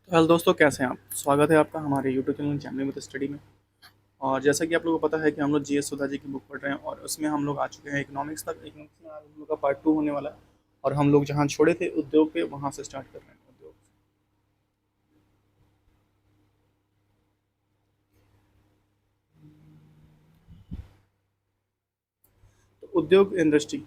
तो हेलो दोस्तों, कैसे हैं आप? स्वागत है आपका हमारे YouTube channel Gemini with study में। और जैसा कि आप लोगों को पता है कि हम लोग जीएस सुधा जी की बुक पढ़ रहे हैं और उसमें हम लोग आ चुके हैं इकोनॉमिक्स तक। इकोनॉमिक्स में आज हम लोग का पार्ट 2 होने वाला है और हम लोग जहाँ छोड़े थे उद्योग पे वहाँ से स्टार्ट कर रहे हैं उद्योग। तो उद्योग इंडस्ट्री,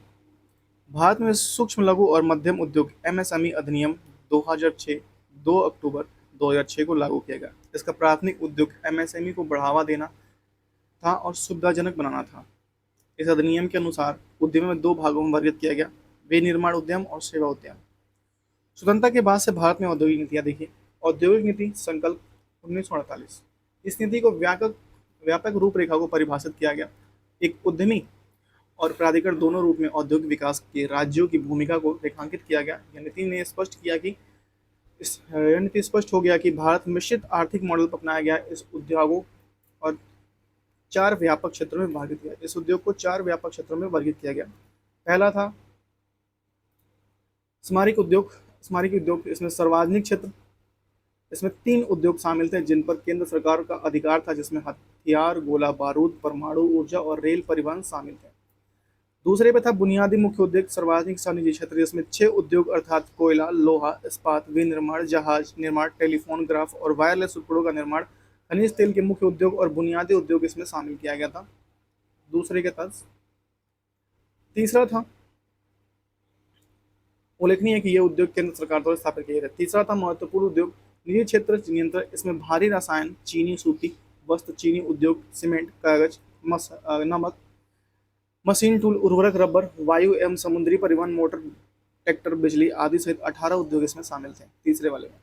भारत में सूक्ष्म लघु और मध्यम उद्योग एमएसएमई अधिनियम 2006 2 अक्टूबर 2006 को लागू किया गया। इसका प्राथमिक उद्योग एमएसएमई को बढ़ावा देना था और सुविधाजनक बनाना था। इस अधिनियम के अनुसार उद्यम में दो भागों में वर्गित किया गया: विनिर्माण उद्यम और सेवा उद्यम। स्वतंत्रता के बाद से भारत में औद्योगिक नीतियां देखिए। औद्योगिक नीति संकल्प 1948। इस नीति को व्यापक व्यापक रूपरेखा को परिभाषित किया गया। एक उद्यमी और प्राधिकरण दोनों रूप में औद्योगिक विकास के राज्यों की भूमिका को रेखांकित किया गया। यह नीति स्पष्ट हो गया कि भारत मिश्रित आर्थिक मॉडल पर अपनाया गया। इस उद्योगों और चार व्यापक क्षेत्रों में विभाजित किया। इस उद्योग को चार व्यापक क्षेत्रों में वर्गित किया गया। पहला था स्मारक उद्योग। स्मारक उद्योग, इसमें सार्वजनिक क्षेत्र, इसमें तीन उद्योग शामिल थे जिन पर केंद्र सरकार का अधिकार था, जिसमें हथियार, गोला बारूद, परमाणु ऊर्जा और रेल परिवहन शामिल थे। दूसरे पे था बुनियादी मुख्य उद्योग सार्वजनिक सा निजी क्षेत्र, जिसमें छह उद्योग अर्थात कोयला, लोहा इस्पात, विनिर्माण, जहाज निर्माण, टेलीफोन, ग्राफ और वायरलेस उपकरणों का निर्माण, खनिज तेल के मुख्य उद्योग और बुनियादी उद्योग इसमें शामिल किया गया था दूसरे के तहत। तीसरा था, उल्लेखनीय है कि ये उद्योग केंद्र सरकार द्वारा स्थापित किए गए। तीसरा था महत्वपूर्ण उद्योग निजी क्षेत्र नियंत्रण। इसमें भारी रसायन, चीनी, सूती वस्त्र, चीनी उद्योग, सीमेंट, कागज, नमक, मशीन टूल, उर्वरक, रबर, वायु एवं समुद्री परिवहन, मोटर, ट्रैक्टर, बिजली आदि सहित 18 उद्योग इसमें शामिल थे तीसरे वाले में।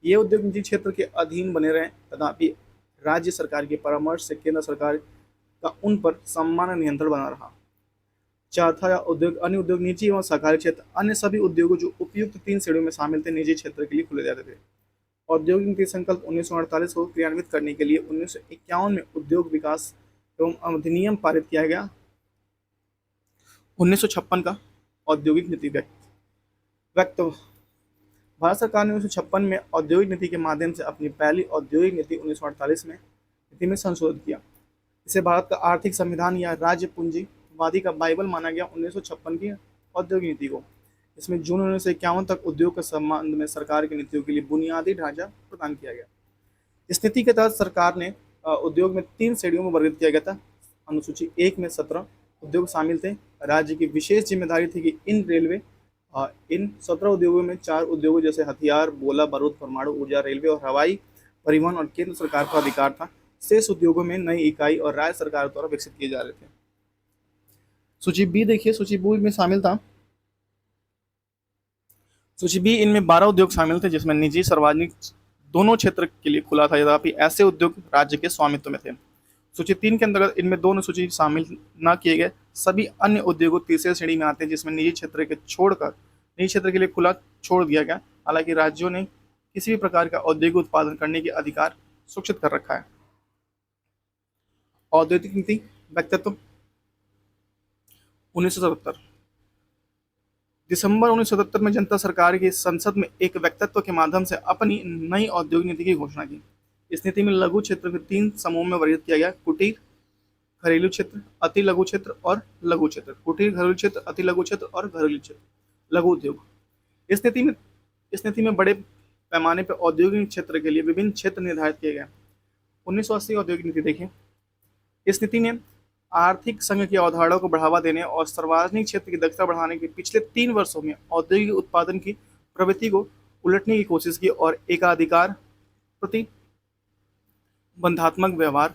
ये उद्योग निजी क्षेत्र के अधीन बने रहे, तथापि राज्य सरकार के परामर्श से केंद्र सरकार का उन पर सामान्य नियंत्रण बना रहा। चौथा उद्योग अन्य उद्योग, निजी एवं सरकारी क्षेत्र। अन्य सभी उद्योगों जो उपयुक्त तीन श्रेणियों में शामिल थे निजी क्षेत्र के लिए खुले जाते थे। औद्योगिक नीति संकल्प 1948 को क्रियान्वित करने के लिए 1951 में उद्योग विकास एवं अधिनियम पारित किया गया। 1956 का औद्योगिक नीति व्यक्त भारत सरकार ने 1956 में औद्योगिक नीति के माध्यम से अपनी पहली औद्योगिक नीति 1948 में नीति में संशोधित किया। इसे भारत का आर्थिक संविधान या राज्य पूंजीवादी का बाइबल माना गया। 1956 की औद्योगिक नीति को, इसमें जून 1951 तक उद्योग के संबंध में सरकार की नीतियों के लिए बुनियादी ढांचा प्रदान किया गया। इस नीति के तहत सरकार ने उद्योग में तीन श्रेणियों में वर्गित किया गया था। अनुसूची 1 में 17 उद्योग शामिल थे। राज्य की विशेष जिम्मेदारी थी कि इन 17 उद्योगों में चार उद्योगों जैसे हथियार, गोला बारूद, परमाणु ऊर्जा, रेलवे और हवाई परिवहन और केंद्र सरकार का अधिकार था। शेष उद्योगों में नई इकाई और राज्य सरकार द्वारा विकसित किए जा रहे थे। सूची बी देखिए। सूची बी में शामिल था सूची बी इनमें 12 उद्योग शामिल थे, जिसमें निजी सार्वजनिक दोनों क्षेत्र के लिए खुला था, यद्यपि ऐसे उद्योग राज्य के स्वामित्व में थे। सूची 3 के अंतर्गत इनमें दोनों सूची शामिल न किए गए सभी अन्य उद्योगों तीसरे श्रेणी में आते हैं, जिसमें निजी क्षेत्र के छोड़कर निजी क्षेत्र के लिए खुला छोड़ दिया गया। हालांकि राज्यों ने किसी भी प्रकार का औद्योगिक उत्पादन करने के अधिकार सुरक्षित कर रखा है। औद्योगिक नीति व्यक्तित्व 1977। दिसंबर 1977 में जनता सरकार की संसद में एक वक्तव्य के माध्यम से अपनी नई औद्योगिक नीति की घोषणा की। इस नीति में लघु क्षेत्र के तीन समूह में वर्गित किया गया: कुटीर, घरेलू क्षेत्र, अति लघु क्षेत्र और लघु क्षेत्र। कुटीर, घरेलू क्षेत्र, अति लघु क्षेत्र और घरेलू क्षेत्र। लघु उद्योग। इस नीति में इस नीति में बड़े पैमाने पर औद्योगिक क्षेत्र के लिए विभिन्न क्षेत्र निर्धारित किए गए। 1980 औद्योगिक नीति देखें। इस नीति ने आर्थिक संघ की अवधारणा को बढ़ावा देने और सार्वजनिक क्षेत्र की दक्षता बढ़ाने के पिछले 3 वर्षों में औद्योगिक उत्पादन की प्रवृत्ति को उलटने की कोशिश की और एकाधिकार प्रतिबंधात्मक व्यवहार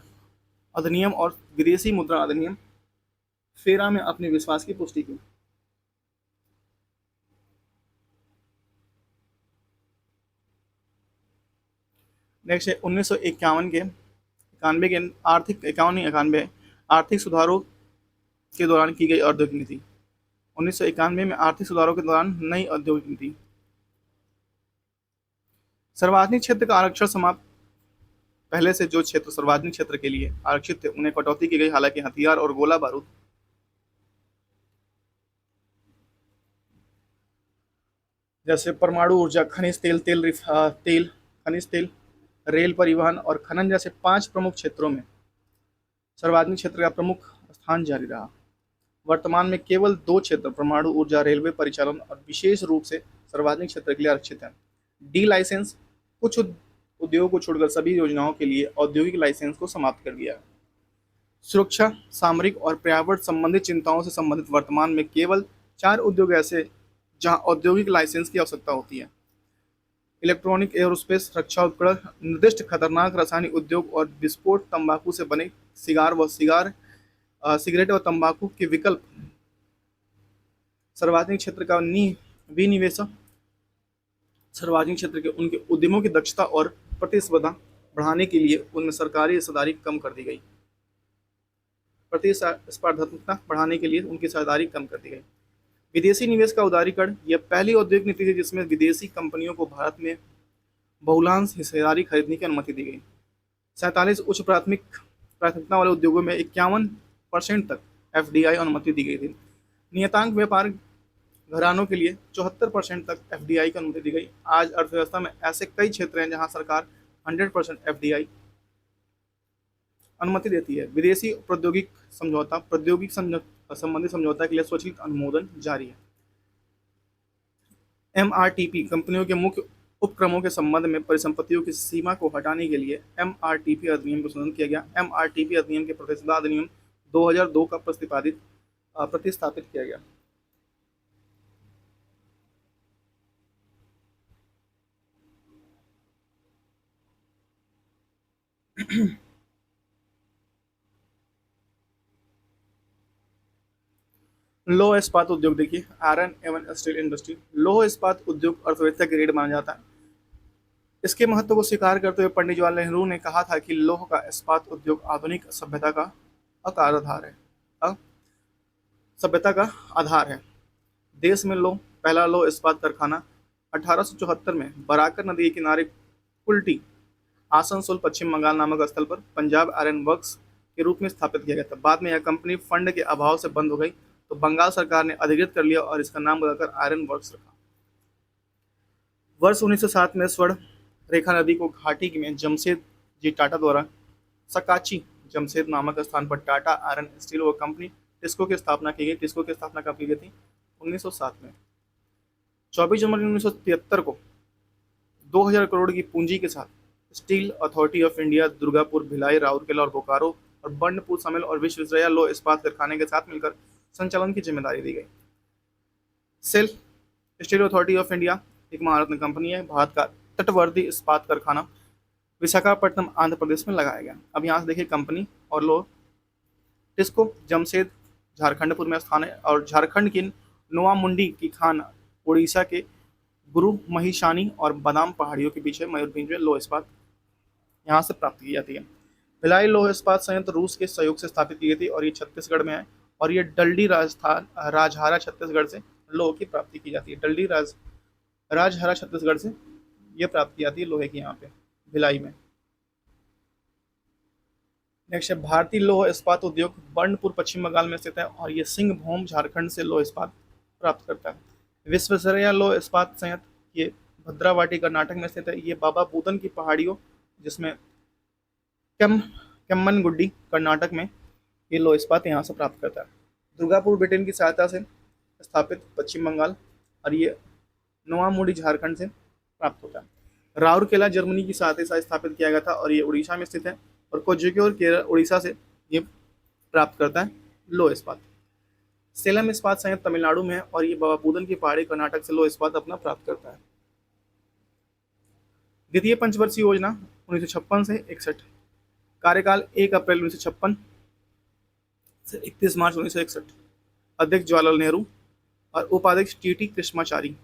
अधिनियम और विदेशी मुद्रा अधिनियम फेरा में अपने विश्वास की पुष्टि की। नेक्स्ट है 1991 आर्थिक सुधारों के दौरान की गई औद्योगिक नीति। 1991 में आर्थिक सुधारों के दौरान नई औद्योगिक नीति। सार्वजनिक क्षेत्र का आरक्षण समाप्त। पहले से जो क्षेत्र सार्वजनिक क्षेत्र के लिए आरक्षित थे उन्हें कटौती की गई। हालांकि हथियार और गोला बारूद जैसे परमाणु ऊर्जा, खनिज तेल, खनिज तेल, रेल परिवहन और खनन जैसे 5 प्रमुख क्षेत्रों में सार्वजनिक क्षेत्र का प्रमुख स्थान जारी रहा। वर्तमान में केवल 2 क्षेत्र परमाणु ऊर्जा, रेलवे परिचालन और विशेष रूप से सार्वजनिक क्षेत्र के लिए आरक्षित हैं। डी लाइसेंस कुछ उद्योगों को छोड़कर सभी योजनाओं के लिए औद्योगिक लाइसेंस को समाप्त कर दिया है। सुरक्षा, सामरिक और पर्यावरण संबंधित चिंताओं से संबंधित वर्तमान में केवल 4 उद्योग ऐसे जहां औद्योगिक लाइसेंस की आवश्यकता होती है। इलेक्ट्रॉनिक, एरोस्पेस, रक्षा उपकरण, निर्दिष्ट खतरनाक रासायनिक उद्योग और विस्फोट, तंबाकू से बने सिगरेट और तंबाकू के विकल्प। सार्वजनिक क्षेत्र का विनिवेश सार्वजनिक क्षेत्र के उनके उद्यमों की दक्षता और प्रतिस्पर्धा बढ़ाने के लिए उनमें सरकारी हिस्सेदारी कम कर दी गई। प्रतिस्पर्धात्मकता बढ़ाने के लिए उनकी हिस्सेदारी कम कर दी गई। विदेशी निवेश का उदारीकरण, यह पहली औद्योगिक नीति थी जिसमें विदेशी कंपनियों को भारत में बहुलांश हिस्सेदारी खरीदने की अनुमति दी गई। 47 उच्च प्राथमिकता वाले उद्योगों में 51% तक एफडीआई अनुमति दी गई थी। नियतांक व्यापार घरानों के लिए 74% तक एफडीआई की अनुमति दी गई। आज अर्थव्यवस्था में ऐसे कई क्षेत्र हैं जहां सरकार 100% एफडीआई अनुमति देती है। विदेशी प्रौद्योगिक संबंधी समझौता के लिए स्वचालित अनुमोदन जारी है। एमआरटीपी कंपनियों के मुख्य उपक्रमों के संबंध में परिसंपत्तियों की सीमा को हटाने के लिए एमआरटीपी अधिनियम को संशोधन किया गया। एमआरटीपी अधिनियम के प्रतिस्पर्धा अधिनियम 2002 का प्रतिस्थापित किया गया। लौह इस्पात उद्योग देखिए, आयरन एवं स्टील इंडस्ट्री। लौह इस्पात उद्योग अर्थव्यवस्था की रीढ़ माना जाता है। इसके महत्व को स्वीकार करते हुए पंडित जवाहरलाल नेहरू ने कहा था कि लौह का इस्पात उद्योग आधुनिक सभ्यता का आधार है। देश में पहला लौह इस्पात कारखाना 1874 में बराकर नदी के किनारे कुल्टी, आसनसोल, पश्चिम बंगाल नामक स्थल पर पंजाब आयरन वर्क्स के रूप में स्थापित किया गया था। बाद में यह कंपनी फंड के अभाव से बंद हो गई तो बंगाल सरकार ने अधिकृत कर लिया और इसका नाम बदलकर आयरन वर्क्स रखा। वर्ष 1907 में स्वर्ण रेखा नदी को घाटी में जमशेद जी टाटा द्वारा सकाची जमशेद नामक स्थान पर टाटा आयरन स्टील व कंपनी टिस्को की स्थापना की गई। टिस्को की स्थापना कब की गई थी? 1907 में। 24 जनवरी 1973 को 2000 करोड़ की पूंजी के साथ steel authority of India Durgapur, Bhilai, Rourkela और बोकारो और बर्नपुर शामिल और विश्वेश्वरैया लौह इस्पात कारखाने के साथ मिलकर संचालन की जिम्मेदारी दी गई। SAIL steel authority of India एक महारत्न कंपनी है। भारत का तटवर्ती इस्पात कारखाना विशाखापट्टनम, आंध्र प्रदेश में लगाया गया। अब यहाँ से देखिए कंपनी और लौह। टिस्को जमशेद झारखंडपुर में स्थान है और झारखंड की नोवामुंडी की खान उड़ीसा के गुरु महिशानी और बादाम पहाड़ियों के बीच मयूरभंज में लौह इस्पात यहाँ से प्राप्त की जाती है। भिलाई लौह इस्पात संयंत्र रूस के सहयोग से स्थापित की गई थी और ये छत्तीसगढ़ में है और ये डलडी राजहारा छत्तीसगढ़ से लोहे की प्राप्ति की जाती है। डलडी राजहारा छत्तीसगढ़ से ये प्राप्त की जाती है लोहे की यहाँ पे भिलाई में। नेक्स्ट है भारतीय लौह इस्पात उद्योग बर्नपुर पश्चिम बंगाल में स्थित है और ये सिंहभूम झारखंड से लौह इस्पात प्राप्त करता है। विश्वेश्वरैया लौह इस्पात संयंत्र ये भद्रावाटी कर्नाटक में स्थित है। ये बाबा बुदन की पहाड़ियों जिसमें केम्मनगुड्डी कर्नाटक में ये लौह इस्पात यहाँ से प्राप्त करता है। दुर्गापुर ब्रिटेन की सहायता से स्थापित पश्चिम बंगाल और ये नोवामुंडी झारखंड से प्राप्त होता है। राउरकेला जर्मनी की सहायता से स्थापित किया गया था और ये उड़ीसा में स्थित है और कोझिकोड केरल उड़ीसा से ये प्राप्त करता है लौह इस्पात। सेलम इस्पात संयंत्र तमिलनाडु में है और ये बाबा बुदन की पहाड़ी कर्नाटक से लौह इस्पात अपना प्राप्त करता है। द्वितीय पंचवर्षीय योजना 1956 से 61, कार्यकाल 1 अप्रैल 1956 से 31 मार्च 1961। अध्यक्ष जवाहरलाल नेहरू और उपाध्यक्ष टीटी कृष्णाचारी।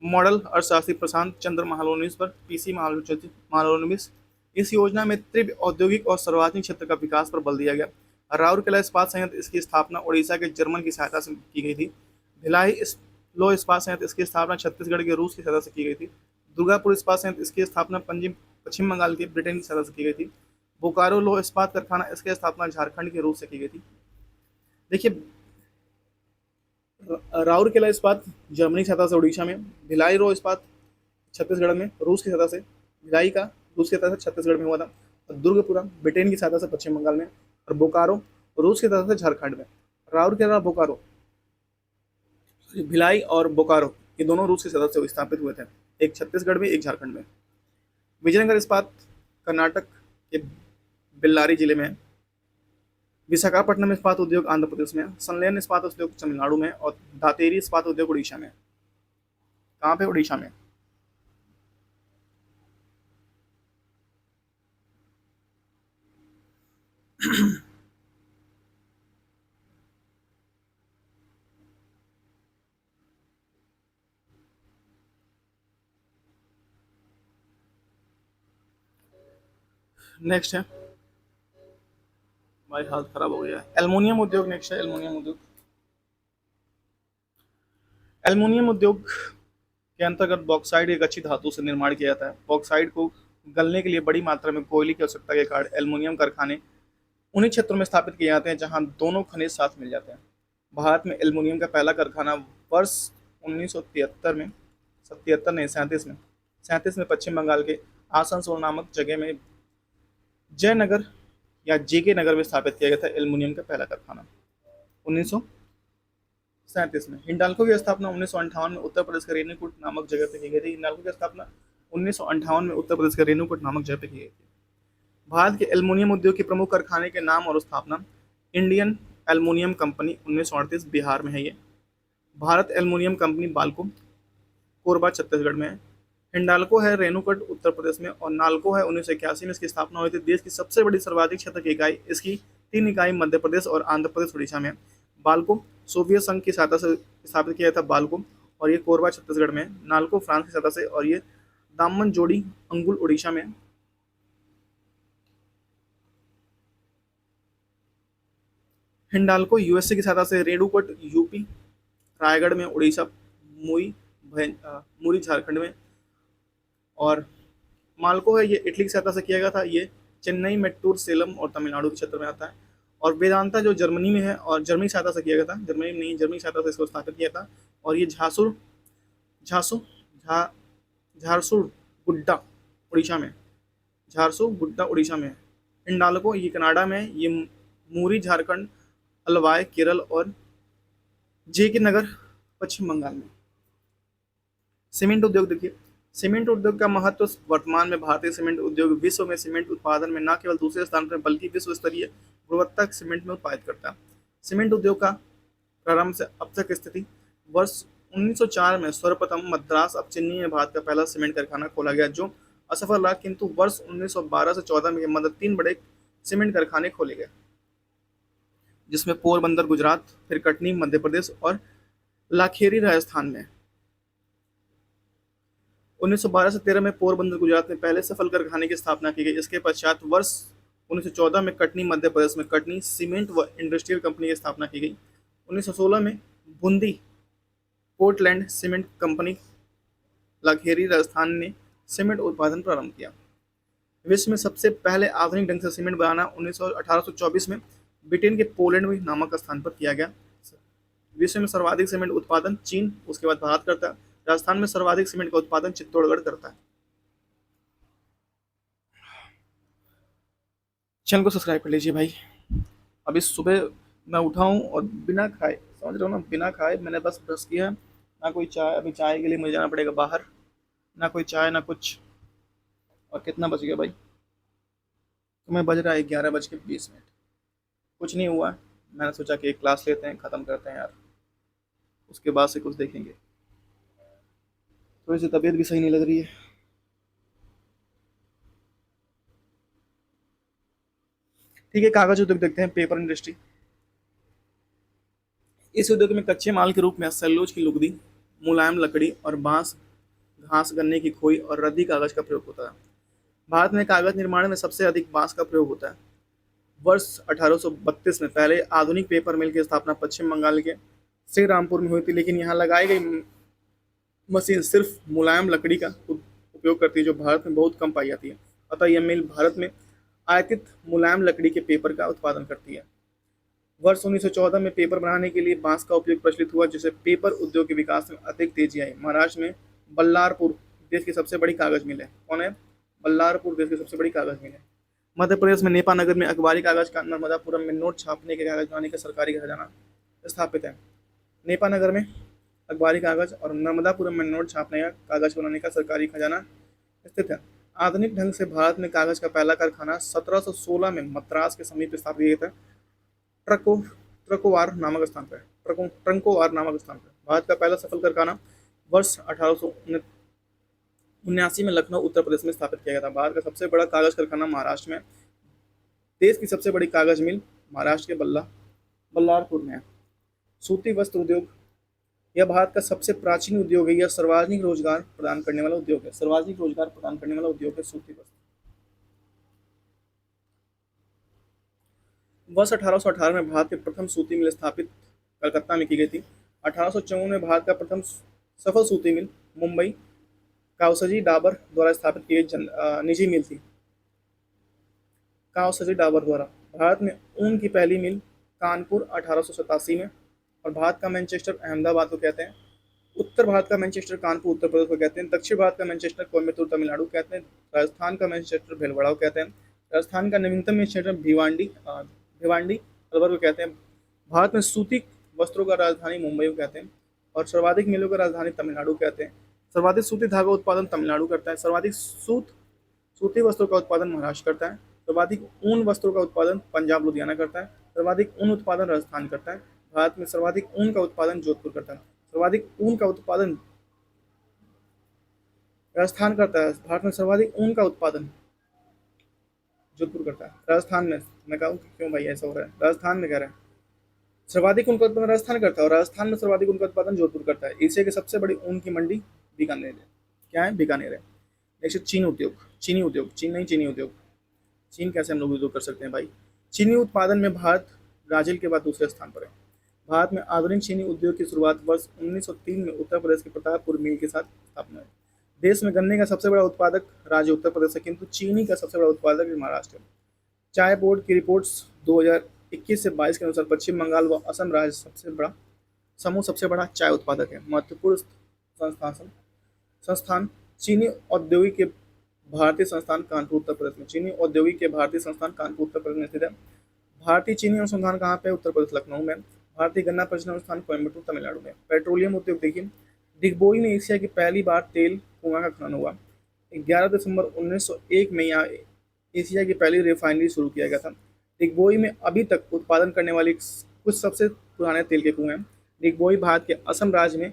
मॉडल अर्थशास्त्री प्रशांत चंद्र महालनोबिस पर पीसी महालनोबिस। इस योजना में तीव्र औद्योगिक और सार्वजनिक क्षेत्र का विकास पर बल दिया गया। राउरकेला इस्पात संयंत्र इसकी स्थापना उड़ीसा के जर्मन की सहायता से की गई थी। भिलाई लौह इस्पात संयंत्र इसकी स्थापना छत्तीसगढ़ के रूस की सहायता से की गई थी। दुर्गापुर इस्पात संयंत्र इसकी स्थापना पश्चिम बंगाल के ब्रिटेन की सहायता से की गई थी। बोकारो लौह इस्पात कारखाना इसकी स्थापना झारखंड के रूस से की गई थी। देखिए राउरकेला इस्पात जर्मनी की सहायता से उड़ीसा में, भिलाई लौह इस्पात छत्तीसगढ़ में रूस की सहायता से, भिलाई का रूस की तरफ से छत्तीसगढ़ में हुआ था, और दुर्गपुरा ब्रिटेन की सहायता से पश्चिम बंगाल में, और बोकारो रूस की तरफ से झारखंड में। राउरकेला बोकारो, भिलाई और बोकारो ये दोनों रूस की सदस्य से स्थापित हुए थे, एक छत्तीसगढ़ में एक झारखंड में। विजयनगर इस्पात कर्नाटक के बेल्लारी जिले में है। विशाखापट्टनम इस्पात उद्योग आंध्र प्रदेश में है। संलयन इस्पात उद्योग तमिलनाडु में, और दातेरी इस्पात उद्योग उड़ीसा में। कहाँ पे? उड़ीसा में। नेक्स्ट है, भाई हालत खराब हो गया है। एल्युमिनियम उद्योग नेक्स्ट है। एल्युमिनियम उद्योग, एल्युमिनियम उद्योग के अंतर्गत बॉक्साइड एक अच्छी धातु से निर्माण किया जाता है। बॉक्साइड को गलने के लिए बड़ी मात्रा में कोयले की आवश्यकता के कारण एल्युमिनियम कारखाने उन्हीं क्षेत्रों में स्थापित किए जाते हैं जहां दोनों खनिज साथ मिल जाते हैं। भारत में एल्युमिनियम का पहला कारखाना वर्ष 1973 में, 77 नहीं 37 में पश्चिम बंगाल के आसनसोल नामक जगह में जयनगर या जेके नगर में स्थापित किया गया था। एल्युमिनियम का पहला कारखाना 1937 में। हिंडाल्को की स्थापना 1958 में उत्तर प्रदेश के रेणुकूट नामक जगह पर की गई थी। हिंडाल्को की स्थापना 1958 में उत्तर प्रदेश के रेणुकूट नामक जगह पर की गई थी। भारत के एल्युमिनियम उद्योग के प्रमुख कारखाने के नाम और स्थापना, इंडियन एल्युमिनियम कंपनी 1938 बिहार में है ये। भारत एल्युमिनियम कंपनी बाल्को कोरबा छत्तीसगढ़ में है। हिंडाल्को है रेणुकूट उत्तर प्रदेश में, और नाल्को है 1981 में इसकी स्थापना हुई थी। देश की सबसे बड़ी सर्वाधिक क्षेत्र की इकाई, इसकी 3 इकाई मध्य प्रदेश और आंध्र प्रदेश उड़ीसा में है। बाल्को सोवियत संघ की सहायता से स्थापित किया था बाल्को, और ये कोरबा छत्तीसगढ़ में है। नाल्को फ्रांस की सहायता से, और ये दामन जोड़ी अंगुल उड़ीसा में है। हिंडाल्को यूएसए की सहायता से रेणुकूट यूपी, रायगढ़ में, उड़ीसा, मुरी झारखंड में, और माल्को है ये इटली की सहायता से किया गया था। ये चेन्नई, मेट्टूर, सेलम और तमिलनाडु के क्षेत्र में आता है। और वेदांता जो जर्मनी में है, और जर्मनी की सहायता से किया गया था, जर्मनी में नहीं, जर्मनी की सहायता से इसको स्थापित किया था। और ये झासुर झासु झा झारसुर गुड्डा उड़ीसा में, झारसु गुड्डा उड़ीसा में है। हिंडाल्को ये कनाडा में है। ये मुरी झारखंड, अलवाय केरल, और जे के नगर पश्चिम बंगाल में। सीमेंट उद्योग देखिए, सीमेंट उद्योग का महत्व वर्तमान में भारतीय सीमेंट उद्योग विश्व में सीमेंट उत्पादन में न केवल दूसरे स्थान पर बल्कि विश्व स्तरीय गुणवत्ता सीमेंट में उत्पादित करता है। सीमेंट उद्योग का प्रारंभ से अब तक स्थिति, वर्ष 1904 में सर्वप्रथम मद्रास अब चेन्नई में भारत का पहला सीमेंट कारखाना खोला गया जो असफल रहा, किंतु वर्ष 1912 से 14 में मध्य 3 बड़े सीमेंट कारखाने खोले गए, जिसमें पोरबंदर गुजरात, फिर कटनी मध्य प्रदेश, और लाखेरी राजस्थान में। 1912 से 13 में पोरबंदर गुजरात में पहले सफल कारखाने की स्थापना की गई। इसके पश्चात वर्ष 1914 में कटनी मध्य प्रदेश में कटनी सीमेंट व इंडस्ट्रियल कंपनी की स्थापना की गई। 1916 में Bundi Portland cement company Lakheri Rajasthan ने सीमेंट उत्पादन प्रारंभ किया। विश्व में सबसे पहले आधुनिक ढंग से सीमेंट बनाना 1824 में ब्रिटेन के पोलैंड में नामक स्थान पर किया गया। विश्व में सर्वाधिक सीमेंट उत्पादन चीन, उसके बाद भारत करता है। राजस्थान में सर्वाधिक सीमेंट का उत्पादन चित्तौड़गढ़ करता है। चैनल को सब्सक्राइब कर लीजिए भाई। अभी सुबह मैं उठा हूँ और बिना खाए, समझ रहे हो ना, बिना खाए मैंने बस ब्रश किया, ना कोई चाय। अभी चाय के लिए मुझे जाना पड़ेगा बाहर, ना कोई चाय ना कुछ। और कितना बज गया भाई? तुम्हें बज रहा है 11:20। कुछ नहीं हुआ, मैंने सोचा कि एक क्लास लेते हैं, ख़त्म करते हैं यार, उसके बाद से कुछ देखेंगे। थोड़ी सी तबीयत भी सही नहीं लग रही है। ठीक है, कागज उद्योग देखते हैं, पेपर इंडस्ट्री। इस उद्योग में कच्चे माल के रूप में सेलुलोज की लुगदी, मुलायम लकड़ी और बांस, घास, गन्ने की खोई और रद्दी कागज का प्रयोग होता है। भारत में कागज निर्माण में सबसे अधिक बांस का प्रयोग होता है। वर्ष 1832 में पहले आधुनिक पेपर मिल की स्थापना पश्चिम बंगाल के श्री रामपुर में हुई थी, लेकिन यहाँ लगाई गई मशीन सिर्फ मुलायम लकड़ी का उपयोग करती है, जो भारत में बहुत कम पाई जाती है। अतः यह मिल भारत में आयातित मुलायम लकड़ी के पेपर का उत्पादन करती है। वर्ष 1914 में पेपर बनाने के लिए बांस का उपयोग प्रचलित हुआ, जिससे पेपर उद्योग के विकास में अधिक तेजी आई। महाराष्ट्र में बल्लारपुर देश की सबसे बड़ी कागज मिल है। कौन है? बल्लारपुर देश की सबसे बड़ी कागज मिल है। मध्य प्रदेश में नेपानगर में अखबारी कागज का, नर्मदापुरम में नोट छापने के कागज बनाने का सरकारी खजाना स्थापित है। नेपानगर में अखबारी कागज और नर्मदापुरम में नोट छापने का, कागज बनाने का सरकारी खजाना स्थित है। आधुनिक ढंग से भारत में कागज का पहला कारखाना 1716 में मद्रास के समीप स्थापित किया था, ट्रको ट्रकोवार नामक स्थान पर, ट्रंकोवार नामक स्थान पर। भारत का पहला सफल कारखाना वर्ष 1879 में लखनऊ उत्तर प्रदेश में स्थापित किया गया था। भारत का सबसे बड़ा कागज कारखाना महाराष्ट्र में। देश की सबसे बड़ी कागज मिल महाराष्ट्र के बल्लारपुर में है। सूती वस्त्र उद्योग, यह भारत का सबसे प्राचीन उद्योग है। यह सार्वजनिक रोजगार प्रदान करने वाला उद्योग है। सार्वजनिक रोजगार प्रदान करने वाला उद्योग है सूती वस्त्र। वर्ष 1818 में भारत की प्रथम सूती मिल स्थापित कलकत्ता में की गई थी। 1854 में भारत का प्रथम सफल सूती मिल मुंबई काउसजी डाबर द्वारा स्थापित की गई निजी मिल थी। काउसजी डाबर द्वारा। भारत में ऊन की पहली मिल कानपुर 1887 में। और भारत का मैनचेस्टर अहमदाबाद को कहते हैं। उत्तर भारत का मैनचेस्टर कानपुर उत्तर प्रदेश को कहते हैं। दक्षिण भारत का मैनचेस्टर कोयम्बटूर तमिलनाडु कहते हैं। राजस्थान का मैनचेस्टर भीलवाड़ा को कहते हैं। राजस्थान का नवीनतम मैनचेस्टर भिवांडी अलवर को कहते हैं। भारत में सूती वस्त्रों का राजधानी मुंबई को कहते हैं। और सर्वाधिक मिलों का राजधानी तमिलनाडु कहते हैं। सर्वाधिक सूती धागा उत्पादन तमिलनाडु करता है। सर्वाधिक सूती वस्त्रों का उत्पादन महाराष्ट्र करता है। सर्वाधिक ऊन वस्त्रों का उत्पादन पंजाब लुधियाना करता है। सर्वाधिक ऊन उत्पादन राजस्थान करता है। भारत में सर्वाधिक ऊन का उत्पादन जोधपुर करता है। सर्वाधिक ऊन का उत्पादन राजस्थान करता है। भारत में सर्वाधिक ऊन का उत्पादन जोधपुर करता है। राजस्थान में, मैं कहूँ क्यों भाई ऐसा हो रहा है, राजस्थान में कह रहे हैं सर्वाधिक ऊन का उत्पादन राजस्थान करता है और राजस्थान में सर्वाधिक ऊन का उत्पादन जोधपुर करता है। एशिया की सबसे बड़ी ऊन की मंडी बीकानेर है। क्या है? बीकानेर है। नेक्स्ट चीनी उद्योग। चीनी उद्योग, चीन नहीं, चीनी उद्योग। चीन कैसे हम लोग उद्योग कर सकते हैं भाई? चीनी उत्पादन में भारत ब्राजील के बाद दूसरे स्थान पर है। भारत में आधुनिक चीनी उद्योग की शुरुआत वर्ष 1903 में उत्तर प्रदेश के प्रतापपुर मिल के साथ स्थापना है। देश में गन्ने का सबसे बड़ा उत्पादक राज्य उत्तर प्रदेश है, किंतु चीनी का सबसे बड़ा उत्पादक महाराष्ट्र है। चाय बोर्ड की रिपोर्ट्स 2021 से 22 के अनुसार पश्चिम बंगाल व असम राज्य सबसे बड़ा चाय उत्पादक है। महत्वपूर्ण संस्थान चीनी औद्योगिक के भारतीय संस्थान कानपुर उत्तर प्रदेश में। चीनी औद्योगिक के भारतीय संस्थान कानपुर उत्तर प्रदेश में स्थित है। भारतीय चीनी अनुसंधान कहाँ पे? उत्तर प्रदेश लखनऊ में। भारतीय गन्ना परियोजना अनुसंधान कोयम्बटूर तमिलनाडु में। पेट्रोलियम उद्योग देखिए, डिगबोई में एशिया की पहली बार तेल कुआं का खनन हुआ। 11 दिसंबर 1901 में यहाँ एशिया की पहली रिफाइनरी शुरू किया गया था। डिगबोई में अभी तक उत्पादन करने वाली कुछ सबसे पुराने तेल के कुएं हैं। डिगबोई भारत के असम राज्य में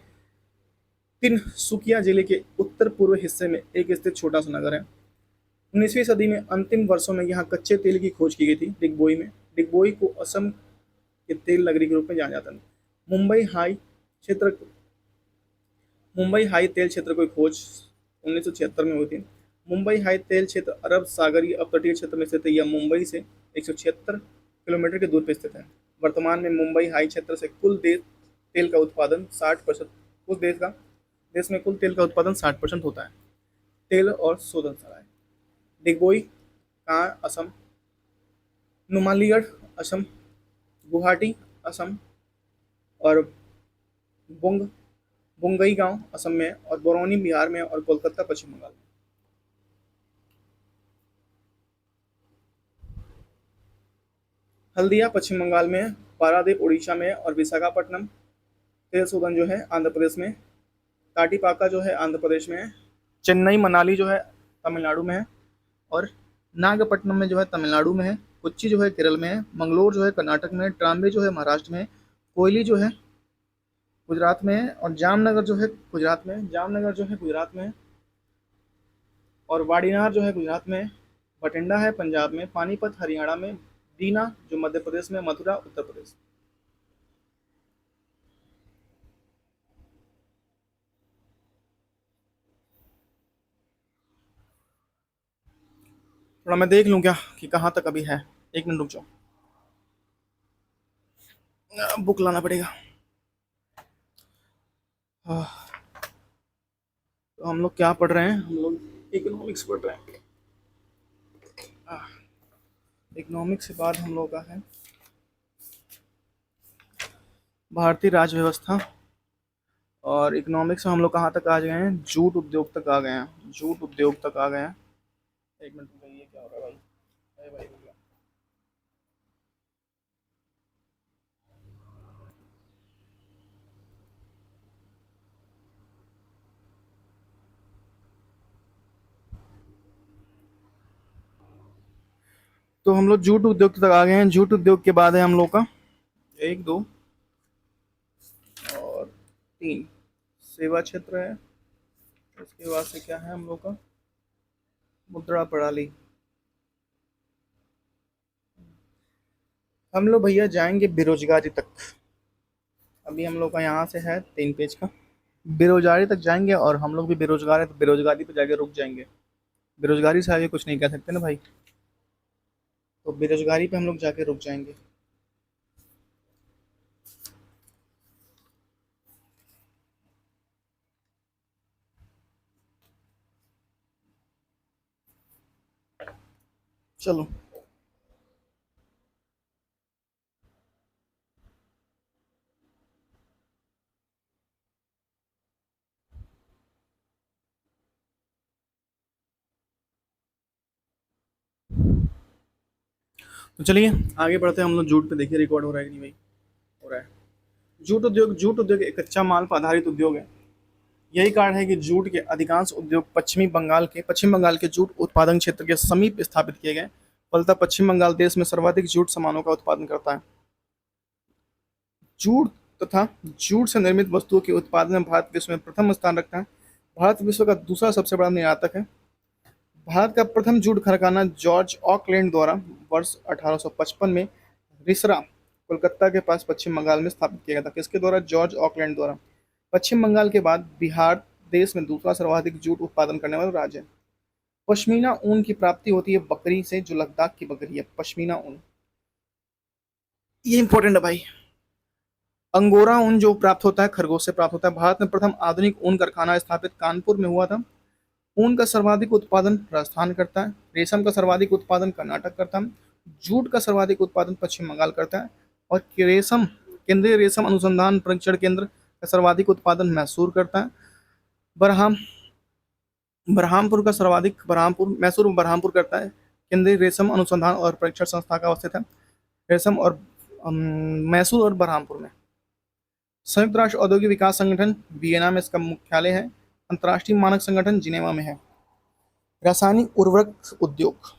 तिनसुकिया जिले के उत्तर पूर्व हिस्से में एक स्थित छोटा सा नगर है। 19वीं सदी में अंतिम वर्षों में यहाँ कच्चे तेल की खोज की गई थी डिगबोई में। डिगबोई को असम के तेल नगरी के रूप में जाना जाता है। मुंबई हाई तेल क्षेत्र की खोज 1976 में हुई थी। मुंबई हाई तेल क्षेत्र अरब सागरीय अपतटीय क्षेत्र में स्थित है। यह मुंबई से 176 किलोमीटर की दूर पर स्थित है। वर्तमान में मुंबई हाई क्षेत्र से कुल तेल का उत्पादन 60%, देश में कुल तेल का उत्पादन 60% होता है। तेल और शोधनशालाएं डिगबोई कहाँ? असम। नुमालीगढ़ असम, गुवाहाटी असम और बोंगईगांव असम में और बरौनी बिहार में और कोलकाता पश्चिम बंगाल में। हल्दिया पश्चिम बंगाल में, पारादीप उड़ीसा में और विशाखापट्टनम तेल शोधन जो है आंध्र प्रदेश में। ताटीपाका जो है आंध्र प्रदेश में है। चेन्नई मनाली जो है तमिलनाडु में है और नागपट्टनम में जो है तमिलनाडु में है। कोच्चि जो है केरल में है। मंगलोर जो है कर्नाटक में है। ट्राम्बे जो है महाराष्ट्र में है। कोयली जो है गुजरात में है और जामनगर जो है गुजरात में है। और वाडीनार जो है गुजरात में है। बठिंडा है पंजाब में। पानीपत हरियाणा में। दीना जो मध्य प्रदेश में। मथुरा उत्तर प्रदेश। थोड़ा मैं देख लूँ क्या कि कहाँ तक अभी है। एक मिनट रुक जाओ, बुक लाना पड़ेगा। तो हम लोग क्या पढ़ रहे हैं? हम लोग इकोनॉमिक्स पढ़ रहे हैं। इकोनॉमिक्स के बाद हम लोग का है भारतीय राज्य व्यवस्था। और इकोनॉमिक्स में हम लोग कहाँ तक आ गए हैं? जूट उद्योग तक आ गए हैं। एक मिनट रुको, ये क्या हो रहा है भाई? अरे भाई रुक जा। तो हम लोग जूट उद्योग तक आ गए हैं। जूट उद्योग के बाद है हम लोग का एक, दो और तीन सेवा क्षेत्र है। उसके बाद से क्या है हम लोग का? मुद्रा प्रणाली। हम लोग भैया जाएंगे बेरोजगारी तक। अभी हम लोग का यहाँ से है 3 पेज का। बेरोजगारी तक जाएंगे, और हम लोग भी बेरोजगार है तो बेरोजगारी पे जाके रुक जाएंगे। बेरोजगारी से आगे कुछ नहीं कह सकते ना भाई। तो बेरोजगारी पे हम लोग जाके रुक जाएंगे। चलो। तो चलिए आगे बढ़ते हैं हम लोग। जूट पे देखिए रिकॉर्ड हो रहा है कि नहीं भाई? हो रहा है। जूट उद्योग एक कच्चा माल पर आधारित उद्योग है। यही कारण है कि जूट के अधिकांश उद्योग पश्चिम बंगाल के जूट उत्पादन क्षेत्र के समीप स्थापित किए गए। फलतः पश्चिम बंगाल देश में सर्वाधिक जूट सामानों का उत्पादन करता है। जूट तथा जूट से निर्मित वस्तुओं के उत्पादन में भारत विश्व में प्रथम स्थान रखता है। भारत विश्व का दूसरा सबसे बड़ा निर्यातक है। भारत का प्रथम जूट कारखाना जॉर्ज ऑकलैंड द्वारा वर्ष 1855 में रिसरा, कोलकाता के पास पश्चिम बंगाल में स्थापित किया गया था। किसके द्वारा? जॉर्ज ऑकलैंड द्वारा। पश्चिम बंगाल के बाद बिहार देश में दूसरा सर्वाधिक जूट उत्पादन करने वाला राज्य है। पश्मीना ऊन की प्राप्ति होती है बकरी से, जो लद्दाख की बकरी है। पश्मीना ऊन, ये इंपॉर्टेंट है भाई। अंगोरा ऊन जो प्राप्त होता है खरगोश से प्राप्त होता है। भारत में प्रथम आधुनिक ऊन कारखाना स्थापित कानपुर में हुआ था। ऊन का सर्वाधिक उत्पादन राजस्थान करता है। रेशम का सर्वाधिक उत्पादन कर्नाटक करता है। जूट का सर्वाधिक उत्पादन पश्चिम बंगाल करता है। और रेशम केंद्रीय रेशम अनुसंधान प्रशिक्षण केंद्र का सर्वाधिक उत्पादन मैसूर करता है। बरहाम बरहामपुर का सर्वाधिक बरहामपुर मैसूर बरहामपुर करता है। केंद्रीय रेशम अनुसंधान और प्रशिक्षण संस्था का अवस्थित है रेशम और मैसूर और बरहामपुर में। संयुक्त राष्ट्र औद्योगिक विकास संगठन वियना में इसका मुख्यालय है। अंतर्राष्ट्रीय मानक संगठन जिनेवा में है। रासायनिक उर्वरक उद्योग।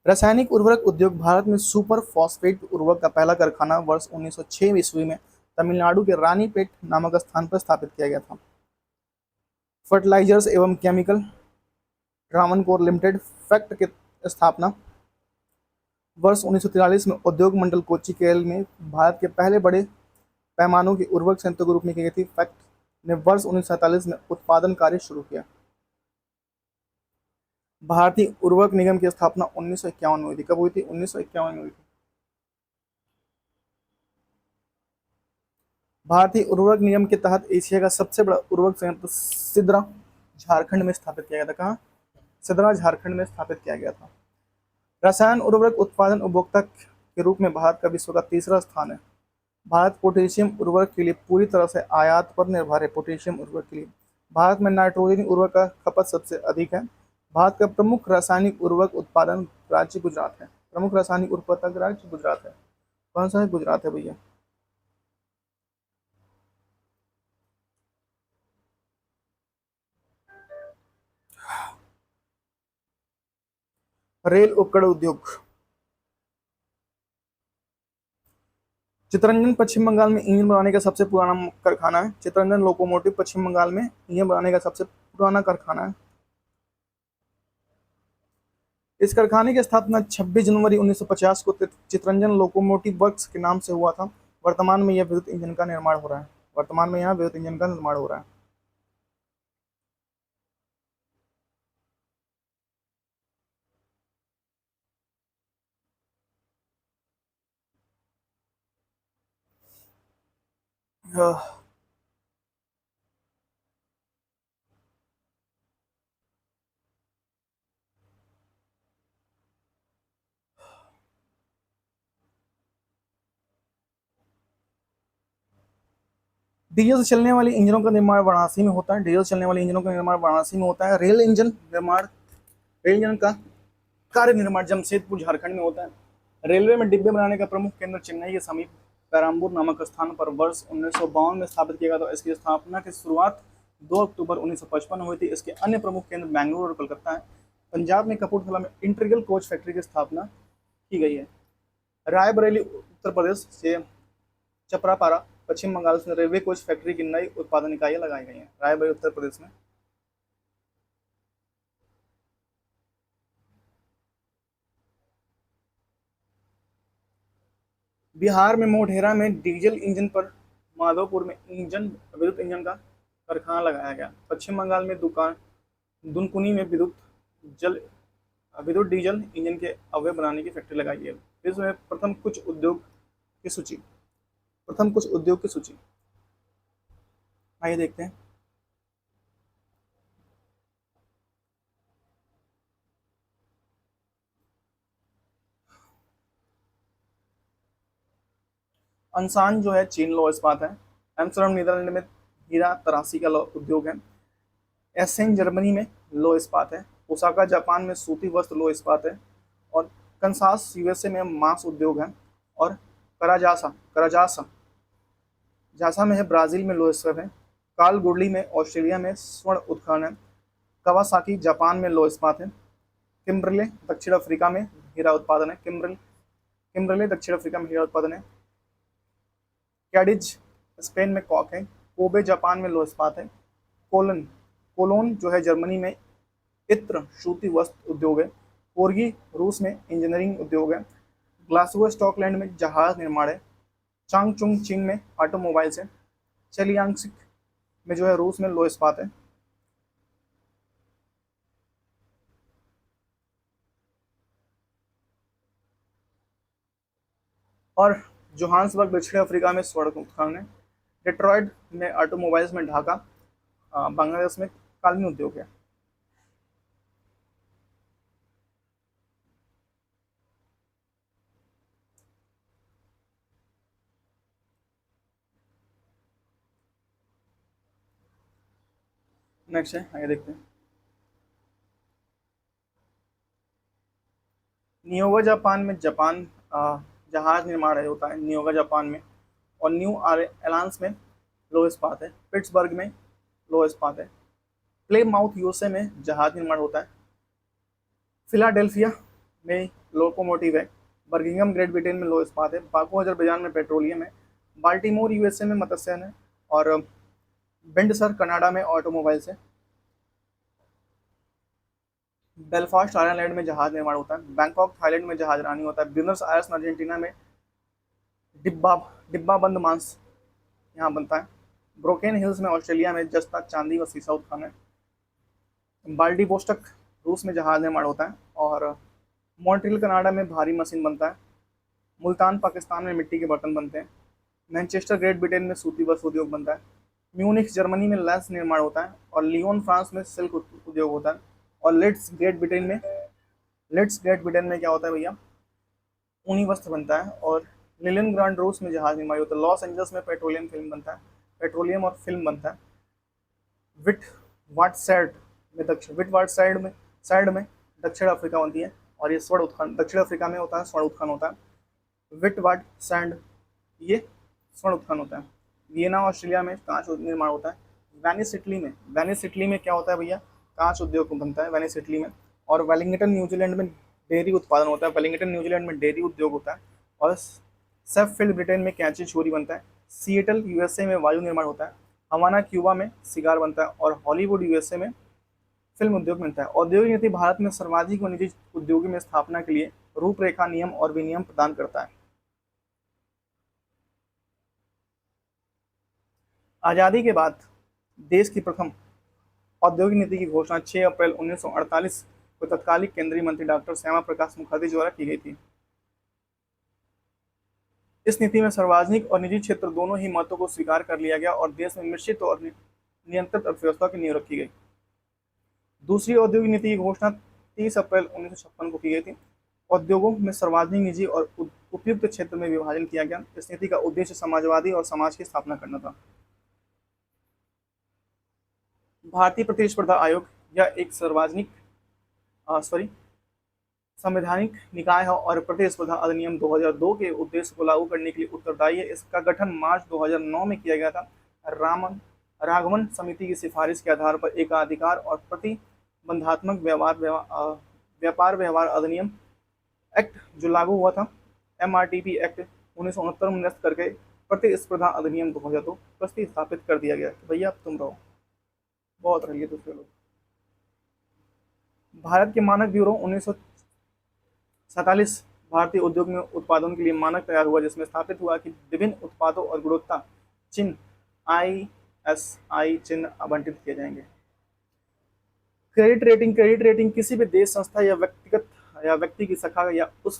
रासायनिक उर्वरक उद्योग भारत में सुपर फॉस्फेट उर्वरक का पहला कारखाना वर्ष 1906 ईस्वी में तमिलनाडु के रानीपेट नामक स्थान पर स्थापित किया गया था। फर्टिलाइजर्स एवं केमिकल ट्रावनकोर लिमिटेड फैक्ट की स्थापना वर्ष 1943 में उद्योग मंडल कोच्चि केरल में भारत के पहले बड़े पैमानों की उर्वरक संयंत्र के रूप में की गई थी। फैक्ट ने वर्ष 1947 में उत्पादन कार्य शुरू किया। भारतीय उर्वरक निगम की स्थापना 1951 में हुई थी। कब हुई थी? 1951 में हुई थी। भारतीय उर्वरक निगम के तहत एशिया का सबसे बड़ा उर्वरक संयंत्र सिद्रा झारखंड में स्थापित किया गया था। कहाँ? सिद्रा झारखंड में स्थापित किया गया था। रसायन उर्वरक उत्पादन उपभोक्ता के रूप में भारत का विश्व का तीसरा स्थान है। भारत पोटेशियम उर्वरक के लिए पूरी तरह से आयात पर निर्भर है। पोटेशियम उर्वरक के लिए भारत में नाइट्रोजन उर्वरक का खपत सबसे अधिक है। भारत का प्रमुख रासायनिक उर्वरक उत्पादन राज्य गुजरात है। प्रमुख रासायनिक उत्पादक राज्य गुजरात है। कौन सा है? गुजरात है भैया। रेल उपकरण उद्योग। चितरंजन पश्चिम बंगाल में इंजन बनाने का सबसे पुराना कारखाना है। चितरंजन लोकोमोटिव पश्चिम बंगाल में इंजन बनाने का सबसे पुराना कारखाना है। इस कारखाने की स्थापना 26 जनवरी 1950 को चितरंजन लोकोमोटिव वर्क्स के नाम से हुआ था। वर्तमान में यह विद्युत इंजन का निर्माण हो रहा है। वर्तमान में यहाँ विद्युत इंजन का निर्माण हो रहा है। हाँ। डीजल से चलने वाली इंजनों का निर्माण वाराणसी में होता है। डीजल से चलने वाली इंजनों का निर्माण वाराणसी में होता है। रेल इंजन का कार्य निर्माण जमशेदपुर झारखंड में होता है। रेलवे में डिब्बे बनाने का प्रमुख केंद्र चेन्नई के समीप पेराम्बूर नामक स्थान पर वर्ष 1952 में स्थापित किया गया था। इसकी स्थापना की शुरुआत 2 अक्टूबर 1955 में हुई थी। इसके अन्य प्रमुख केंद्र बेंगलुरु और कोलकाता है। पंजाब में कपूरथला में इंटीग्रल कोच फैक्ट्री की स्थापना की गई है। रायबरेली उत्तर प्रदेश से चपरापारा पश्चिम बंगाल से रेलवे कोच फैक्ट्री की नई उत्पादन इकाइयां लगाई गई हैं। रायबरेली उत्तर प्रदेश में। बिहार में मोढेरा में डीजल इंजन पर माधोपुर में विद्युत इंजन का कारखाना लगाया गया। पश्चिम बंगाल में दुकान दुनकुनी में जल विद्युत डीजल इंजन के अवयव बनाने की फैक्ट्री लगाई गई है। विश्व में प्रथम कुछ उद्योग की सूची। आइए देखते हैं। अंसान जो है चीन लौह इस्पात है। एम्स्टर्डम नीदरलैंड में हीरा तराशी का उद्योग है। एसेन जर्मनी में लौह इस्पात है। ओसाका जापान में सूती वस्त्र लौह इस्पात है। और कंसास यूएसए में मांस उद्योग है। और कराजासा जासा में है ब्राजील में लौह इस्पात है। कालगुडली में ऑस्ट्रेलिया में स्वर्ण उत्खनन है। कवासाकी जापान में लौह इस्पात है। किम्बरले दक्षिण अफ्रीका में हीरा उत्पादन है। किम्बरले दक्षिण अफ्रीका में हीरा उत्पादन है। कैडिज स्पेन में कॉक है। कोबे जापान में लौह इस्पात है। कोलोन जो है जर्मनी में इत्र सूती वस्त्र उद्योग है। कोर्गी रूस में इंजीनियरिंग उद्योग है। ग्लासगो स्कॉटलैंड में जहाज निर्माण है। चांगचुंग चीन में ऑटोमोबाइल्स है। चेलियांगसिक में जो है रूस में लौह इस्पात है। और जोहान्सबर्ग दक्षिण अफ्रीका में स्वर्ण उत्खनन है। डेट्रॉयड में ऑटोमोबाइल्स में ढाका बांग्लादेश में कालीन उद्योग है। नेक्स्ट है, आगे देखते हैं। नियोगा जापान में जहाज निर्माण होता है नियोगा जापान में। और न्यू एलांस में लौह इस्पात है। पिट्सबर्ग में लौह इस्पात है। प्लेमाउथ यूएसए में जहाज निर्माण होता है। फिलाडेल्फिया में लोकोमोटिव है। बर्मिंघम ग्रेट ब्रिटेन में लौह इस्पात है। बाकू अजरबैजान में पेट्रोलियम है। बाल्टीमोर यूएसए में मत्स्यन है। और बेंडसर कनाडा में ऑटोमोबाइल्स है। बेलफास्ट आयरलैंड में जहाज निर्माण होता है। बैंकॉक थाईलैंड में जहाज रानी होता है। ब्यूनस आयर्स अर्जेंटीना में डिब्बा डिब्बा बंद मांस यहाँ बनता है। ब्रोकेन हिल्स में ऑस्ट्रेलिया में जस्ता चांदी व सीसा उत्खनन है। बाल्डिवोस्टक रूस में जहाज निर्माण होता है। और मॉन्ट्रियल कनाडा में भारी मशीन बनता है। मुल्तान पाकिस्तान में मिट्टी के बर्तन बनते हैं। मैनचेस्टर ग्रेट ब्रिटेन में सूती वस्त्र उद्योग बनता है। म्यूनिख जर्मनी में लेंस निर्माण होता है। और लियोन फ्रांस में सिल्क उद्योग होता है। और लिड्स ग्रेट ब्रिटेन में क्या होता है भैया, ऊनी वस्त्र बनता है। और लिलियन ग्रांड रूस में जहाज निर्माण होता है। लॉस एंजल्स में पेट्रोलियम और फिल्म बनता है। विट वाट साइड में दक्षिण अफ्रीका बनती है। और ये स्वर्ण उत्खनन दक्षिण अफ्रीका में होता है। स्वर्ण उत्खनन होता है। विट वाट सैंड ये स्वर्ण उत्खनन होता है। वियना ऑस्ट्रेलिया में कांच निर्माण होता है। वेनिस इटली में क्या होता है भैया, कांच उद्योग बनता है वेनिस इटली में। और वेलिंगटन न्यूजीलैंड में डेयरी उत्पादन होता है। वेलिंगटन न्यूजीलैंड में डेयरी उद्योग होता है। और सेफफील्ड ब्रिटेन में कैंची छुरी बनता है। सिएटल यूएसए में वायु निर्माण होता है। हवाना क्यूबा में सिगार बनता है। और हॉलीवुड यूएसए में फिल्म उद्योग मिलता है। औद्योगिक नीति भारत में सार्वजनिक व निजी उद्योगों में स्थापना के लिए रूपरेखा, नियम और विनियम प्रदान करता है। आज़ादी के बाद देश की प्रथम औद्योगिक नीति की घोषणा 6 अप्रैल 1948 को तत्कालीन केंद्रीय मंत्री डॉक्टर श्यामा प्रकाश मुखर्जी द्वारा की गई थी। इस नीति में सार्वजनिक और निजी क्षेत्र दोनों ही महत्व को स्वीकार कर लिया गया और देश में मिश्रित और नियंत्रित अर्थव्यवस्था की नींव रखी गई। दूसरी औद्योगिक नीति की घोषणा 30 अप्रैल 1956 को की गई थी। उद्योगों में सार्वजनिक, निजी और उपयुक्त क्षेत्र में विभाजन किया गया। इस नीति का उद्देश्य समाजवादी और समाज की स्थापना करना था। भारतीय प्रतिस्पर्धा आयोग यह एक सार्वजनिक सॉरी संवैधानिक निकाय है और प्रतिस्पर्धा अधिनियम 2002 के उद्देश्य को लागू करने के लिए उत्तरदायी है। इसका गठन मार्च 2009 में किया गया था। रामन राघवन समिति की सिफारिश के आधार पर एकाधिकार और प्रतिबंधात्मक व्यापार व्यवहार अधिनियम एक्ट जो लागू हुआ था, MRTP एक्ट 1969 में निरस्त करके प्रतिस्पर्धा अधिनियम 2002 प्रतिस्थापित कर दिया गया कि भैया अब तुम रहो, बहुत रहिए दूसरे लोग। भारत के मानक ब्यूरो 1947 भारतीय उद्योग में उत्पादन के लिए मानक तैयार हुआ, जिसमें स्थापित हुआ कि विभिन्न उत्पादों और गुणवत्ता चिन्ह ISI चिन्ह आवंटित किए जाएंगे। क्रेडिट रेटिंग किसी भी देश, संस्था या व्यक्तिगत या व्यक्ति की शाखा या उस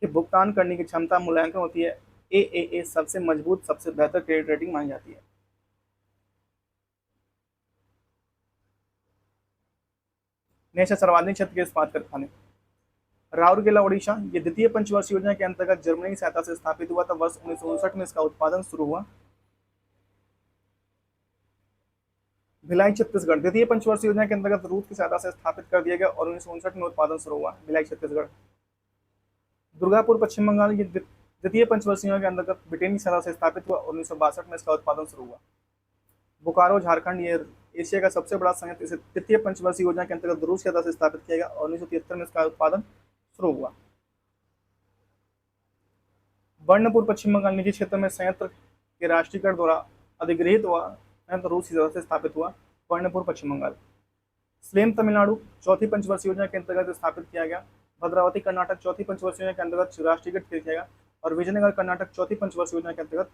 के भुगतान करने की क्षमता मूल्यांकन होती है। AAA सबसे मजबूत, सबसे बेहतर क्रेडिट रेटिंग मानी जाती है। नेशनल सर्वाधिक क्षेत्र के इस्पात कारखाने राउरकेला ओडिशा, ये द्वितीय पंचवर्षीय योजना के अंतर्गत जर्मनी की सहायता से स्थापित हुआ था। वर्ष 1959 में इसका उत्पादन शुरू हुआ। भिलाई छत्तीसगढ़, द्वितीय पंचवर्षीय योजना के अंतर्गत रूस की सहायता से स्थापित कर दिया गया और 1959 में उत्पादन शुरू हुआ। भिलाई छत्तीसगढ़। दुर्गापुर पश्चिम बंगाल, ये द्वितीय पंचवर्षीय योजना के अंतर्गत ब्रिटेन की सहायता से स्थापित हुआ और 1962 में इसका उत्पादन शुरू हुआ। बोकारो झारखंड, ये एशिया का सबसे बड़ा संयंत्र, इसे तृतीय पंचवर्षीय योजना के अंतर्गत रूस की सहायता से स्थापित किया गया और 1973 में इसका उत्पादन शुरू हुआ। बर्नपुर पश्चिम बंगाल, निजी क्षेत्र में संयंत्र के राष्ट्रीयकरण द्वारा अधिगृहित हुआ संयंत्र रूस की सहायता से स्थापित हुआ। बर्नपुर पश्चिम बंगाल। स्लेम तमिलनाडु, चौथी पंचवर्षीय योजना के अंतर्गत स्थापित किया गया। भद्रावती कर्नाटक, चौथी पंचवर्षीय योजना के अंतर्गत राष्ट्रीयकृत किया गया और विजयनगर कर्नाटक, चौथी पंचवर्षीय योजना के अंतर्गत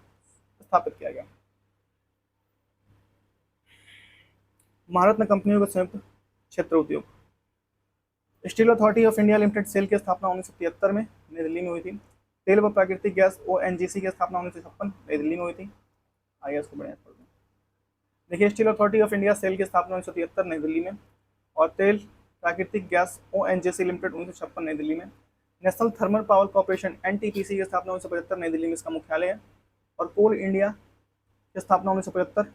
स्थापित किया गया। भारत में कंपनियों के संयुक्त क्षेत्र उद्योग। Steel authority of India limited SAIL की स्थापना 1973 में नई दिल्ली में हुई थी। तेल व प्राकृतिक गैस ONGC की स्थापना 1956 नई दिल्ली में हुई थी। आइए इसको बढ़िया पढ़ते हैं। देखिए, steel authority of India SAIL की स्थापना 1973 नई दिल्ली में और तेल प्राकृतिक गैस ONGC लिमिटेड 1956 नई दिल्ली में। National thermal power corporation NTPC की स्थापना 1975 नई दिल्ली में इसका मुख्यालय है। और कोल इंडिया की स्थापना 1975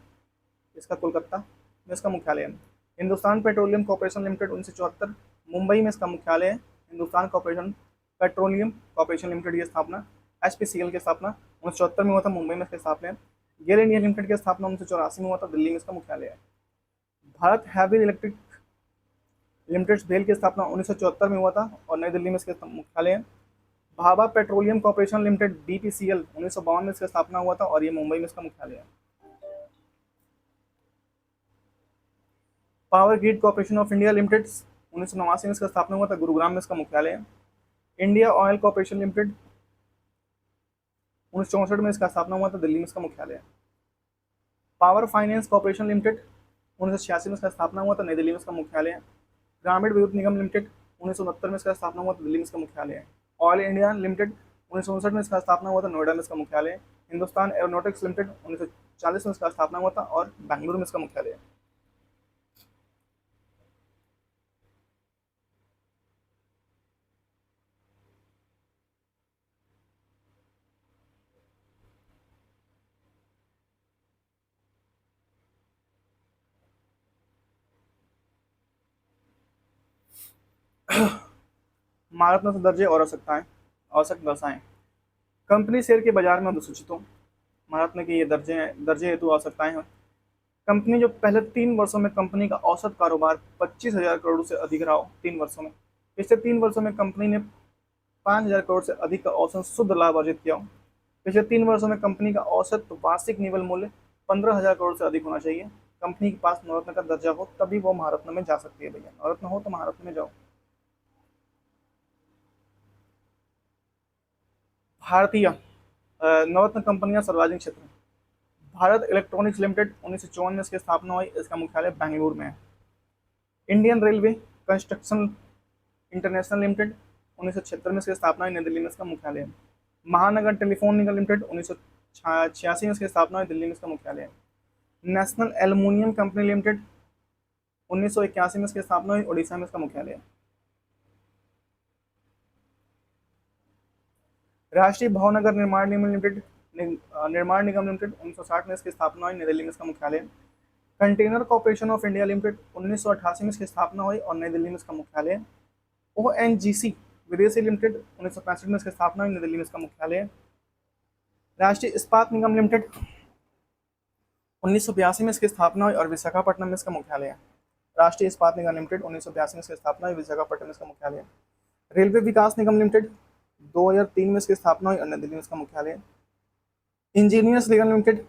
इसका कोलकाता में इसका मुख्यालय है। Hindustan petroleum corporation limited 1974 Mumbai में इसका मुख्यालय है। हिंदुस्तान पेट्रोलियम कॉर्पोरेशन लिमिटेड की स्थापना HPCL की स्थापना 1974 में हुआ था, मुंबई में इसका स्थापना है। गेल इंडिया लिमिटेड की स्थापना 1984 में हुआ था, दिल्ली में इसका मुख्यालय है। भारत हैवी इलेक्ट्रिक लिमिटेड भेल की स्थापना 1974 में हुआ था और नई दिल्ली में इसका मुख्यालय है। Bhabha petroleum corporation limited BPCL 1952 में इसका स्थापना हुआ था और ये मुंबई में इसका मुख्यालय है। Power grid corporation of India limited 1989 में इसका स्थापना हुआ था, गुरुग्राम में इसका मुख्यालय है। इंडिया ऑयल कॉर्पोरेशन लिमिटेड 1964 में इसका स्थापना हुआ था, दिल्ली में इसका मुख्यालय है। पावर फाइनेंस कॉर्पोरेशन लिमिटेड 1986 में इसका स्थापना हुआ था, नई दिल्ली में इसका मुख्यालय है। ग्रामीण विद्युत निगम लिमिटेड 1969 में इसका स्थापना हुआ था, दिल्ली में इसका मुख्यालय है। ऑयल इंडिया लिमिटेड 1959 में इसका स्थापना हुआ था, नोएडा में इसका मुख्यालय है। हिंदुस्तान एरोनॉटिक्स लिमिटेड 1940 में इसका स्थापना हुआ था और बेंगलुरु में इसका मुख्यालय है। भारत में दर्जे और आवश्यक दशाएं। कंपनी शेयर के बाजार में अधिसूचित हो। भारत में कि ये दर्जे हेतु आवश्यकताएं हैं। कंपनी जो पहले 3 वर्षों में कंपनी का औसत कारोबार 25,000 करोड़ से अधिक रहा हो 3 वर्षों में। पिछले 3 वर्षों में कंपनी ने 5,000 करोड़ से अधिक का औसत शुद्ध लाभ अर्जित किया हो। पिछले 3 वर्षों में कंपनी का औसत वार्षिक निवल मूल्य 15,000 करोड़ से अधिक होना चाहिए। कंपनी के पास नवरत्न का दर्जा हो तभी वो महारत्न में जा सकती है। भैया नवरत्न हो तो महारत्न में जाओ। भारतीय नवरत्न कंपनियां सार्वजनिक क्षेत्र। भारत इलेक्ट्रॉनिक्स लिमिटेड 1954 में इसकी स्थापना हुई, इसका मुख्यालय बेंगलुरु में है। Indian railway construction international limited 1976 में इसकी स्थापना हुई, नई दिल्ली में इसका मुख्यालय है। महानगर टेलीफोन निगम लिमिटेड 1986 में इसकी स्थापना हुई, दिल्ली में इसका मुख्यालय है। नेशनल एल्युमिनियम कंपनी लिमिटेड 1981 में इसकी स्थापना हुई, उड़ीसा में इसका मुख्यालय है। राष्ट्रीय भावनगर निर्माण निगम लिमिटेड 1960 में इसकी स्थापना हुई, नई दिल्ली में इसका मुख्यालय है। Container corporation of India limited 1988 में इसकी स्थापना हुई और नई दिल्ली में इसका मुख्यालय है। ONGC विदेशी लिमिटेड 1965 में इसकी स्थापना हुई, नई दिल्ली में इसका मुख्यालय है। राष्ट्रीय इस्पात निगम लिमिटेड 1982 में इसकी स्थापना हुई और विशाखापट्टनम में इसका मुख्यालय है। राष्ट्रीय इस्पात निगम लिमिटेड 1982 में इसकी स्थापना हुई, विशाखापट्टनम में इसका मुख्यालय है। रेलवे विकास निगम लिमिटेड 2003 में इसकी स्थापना हुई और नई दिल्ली में इसका मुख्यालय है। इंजीनियर्स निगम लिमिटेड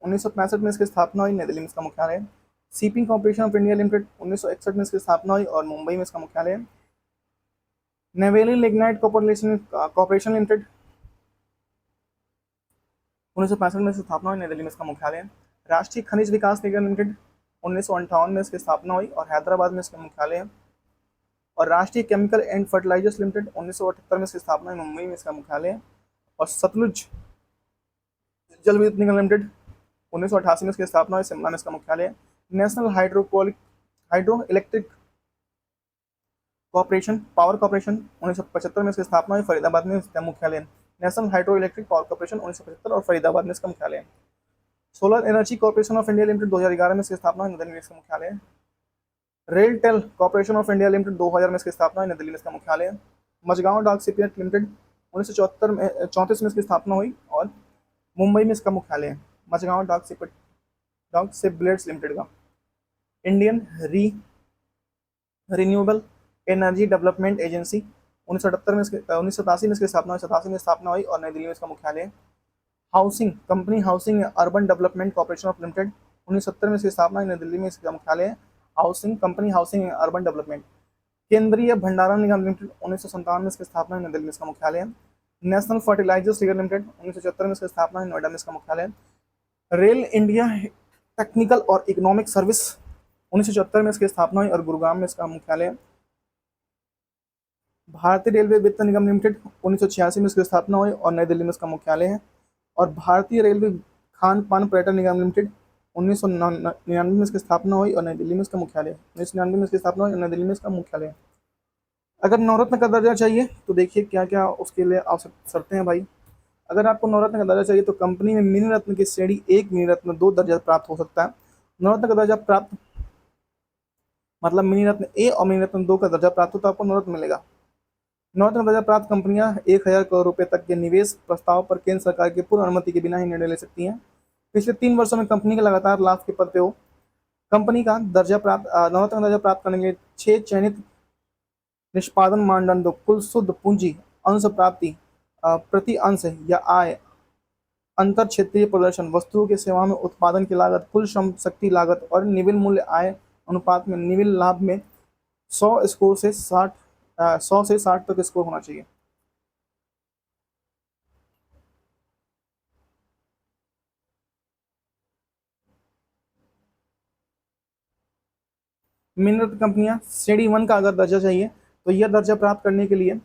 1965 में इसकी स्थापना हुई, नई दिल्ली में इसका मुख्यालय है। Shipping corporation of India limited 1961 में इसकी स्थापना हुई और मुंबई में इसका मुख्यालय है। नेवेली लिग्नाइट कॉर्पोरेशन लिमिटेड 1965 में इसकी स्थापना हुई, नई दिल्ली में इसका मुख्यालय है। राष्ट्रीय खनिज विकास निगम लिमिटेड 1958 में इसकी स्थापना हुई और हैदराबाद में इसका मुख्यालय है। और राष्ट्रीय केमिकल एंड फर्टिलाइजर्स लिमिटेड 1978 में इसकी स्थापना हुई, मुंबई में इसका मुख्यालय है। और सतलुज जल विद्युत निगम लिमिटेड 1988 में इसकी स्थापना हुई, शिमला में इसका मुख्यालय है। National hydro electric corporation power corporation 1975 में इसकी स्थापना हुई, फरीदाबाद में इसका मुख्यालय है। National hydro electric power corporation 1975 और फरीदाबाद में इसका मुख्यालय है। Solar energy corporation of India limited 2011 में इसकी स्थापना हुई, नई दिल्ली में इसका मुख्यालय है। RailTel corporation of India limited 2000 में इसकी स्थापना हुई, नई दिल्ली में इसका मुख्यालय है। मझगांव डाक शिपयार्ड लिमिटेड 1934 में इसकी स्थापना हुई और मुंबई में इसका मुख्यालय है। मझगांव डाक शिपबिल्डर्स लिमिटेड का। Indian renewable energy development agency 1987 में इसकी स्थापना हुई, 87 में स्थापना हुई और नई दिल्ली में इसका मुख्यालय है। Housing urban development corporation of limited 1970 में इसकी स्थापना हुई, नई दिल्ली में इसका मुख्यालय है। Housing urban development. केंद्रीय भंडारण निगम लिमिटेड 1957 में इसकी स्थापना हुई, नई दिल्ली में इसका मुख्यालय है। नेशनल फर्टिलाइजर्स निगम लिमिटेड 1974 में इसकी स्थापना हुई, नोएडा में इसका मुख्यालय है। रेल इंडिया टेक्निकल और इकोनॉमिक सर्विस 1974 में इसकी स्थापना हुई और गुरुग्राम में इसका मुख्यालय है। भारतीय रेलवे वित्त निगम लिमिटेड 1986 में इसकी स्थापना हुई और नई दिल्ली में इसका मुख्यालय है। और भारतीय रेलवे खान पान पर्यटन निगम लिमिटेड 1999 में इसकी स्थापना हुई और नई दिल्ली में इसका मुख्यालय है। 1999 में इसकी स्थापना हुई और नई दिल्ली में इसका मुख्यालय है। अगर नवरत्न का दर्जा चाहिए तो देखिए क्या क्या उसके लिए आवश्यक शर्तें हैं भाई। अगर आपको नवरत्न का दर्जा चाहिए तो कंपनी में मिनी रत्न की श्रेणी 1, मिनी रत्न 2 दर्जा प्राप्त हो सकता है। नवरत्न का दर्जा प्राप्त मतलब मिनी रत्न ए और मिनी रत्न 2 का दर्जा प्राप्त हो तो आपको नवरत्न मिलेगा। नवरत्न दर्जा प्राप्त कंपनियां 1000 करोड़ रुपए तक के निवेश प्रस्ताव पर केंद्र सरकार की पूर्ण अनुमति के बिना ही निर्णय ले सकती हैं। पिछले 3 वर्षों में कंपनी के लगातार लाभ के पद पे हो। कंपनी का नवरत्न का दर्जा प्राप्त करने के लिए 6 चयनित निष्पादन मानदंडों कुल शुद्ध पूंजी, अंश प्राप्ति, प्रति अंश या आय, अंतर क्षेत्रीय प्रदर्शन, वस्तुओं की सेवा में उत्पादन की लागत, कुल श्रम शक्ति लागत और निविल मूल्य आय अनुपात में निविल लाभ में 100 से 60 तक स्कोर होना चाहिए। मिनरत कंपनियां श्रेणी 1 का अगर दर्जा चाहिए तो यह दर्जा प्राप्त करने के लिए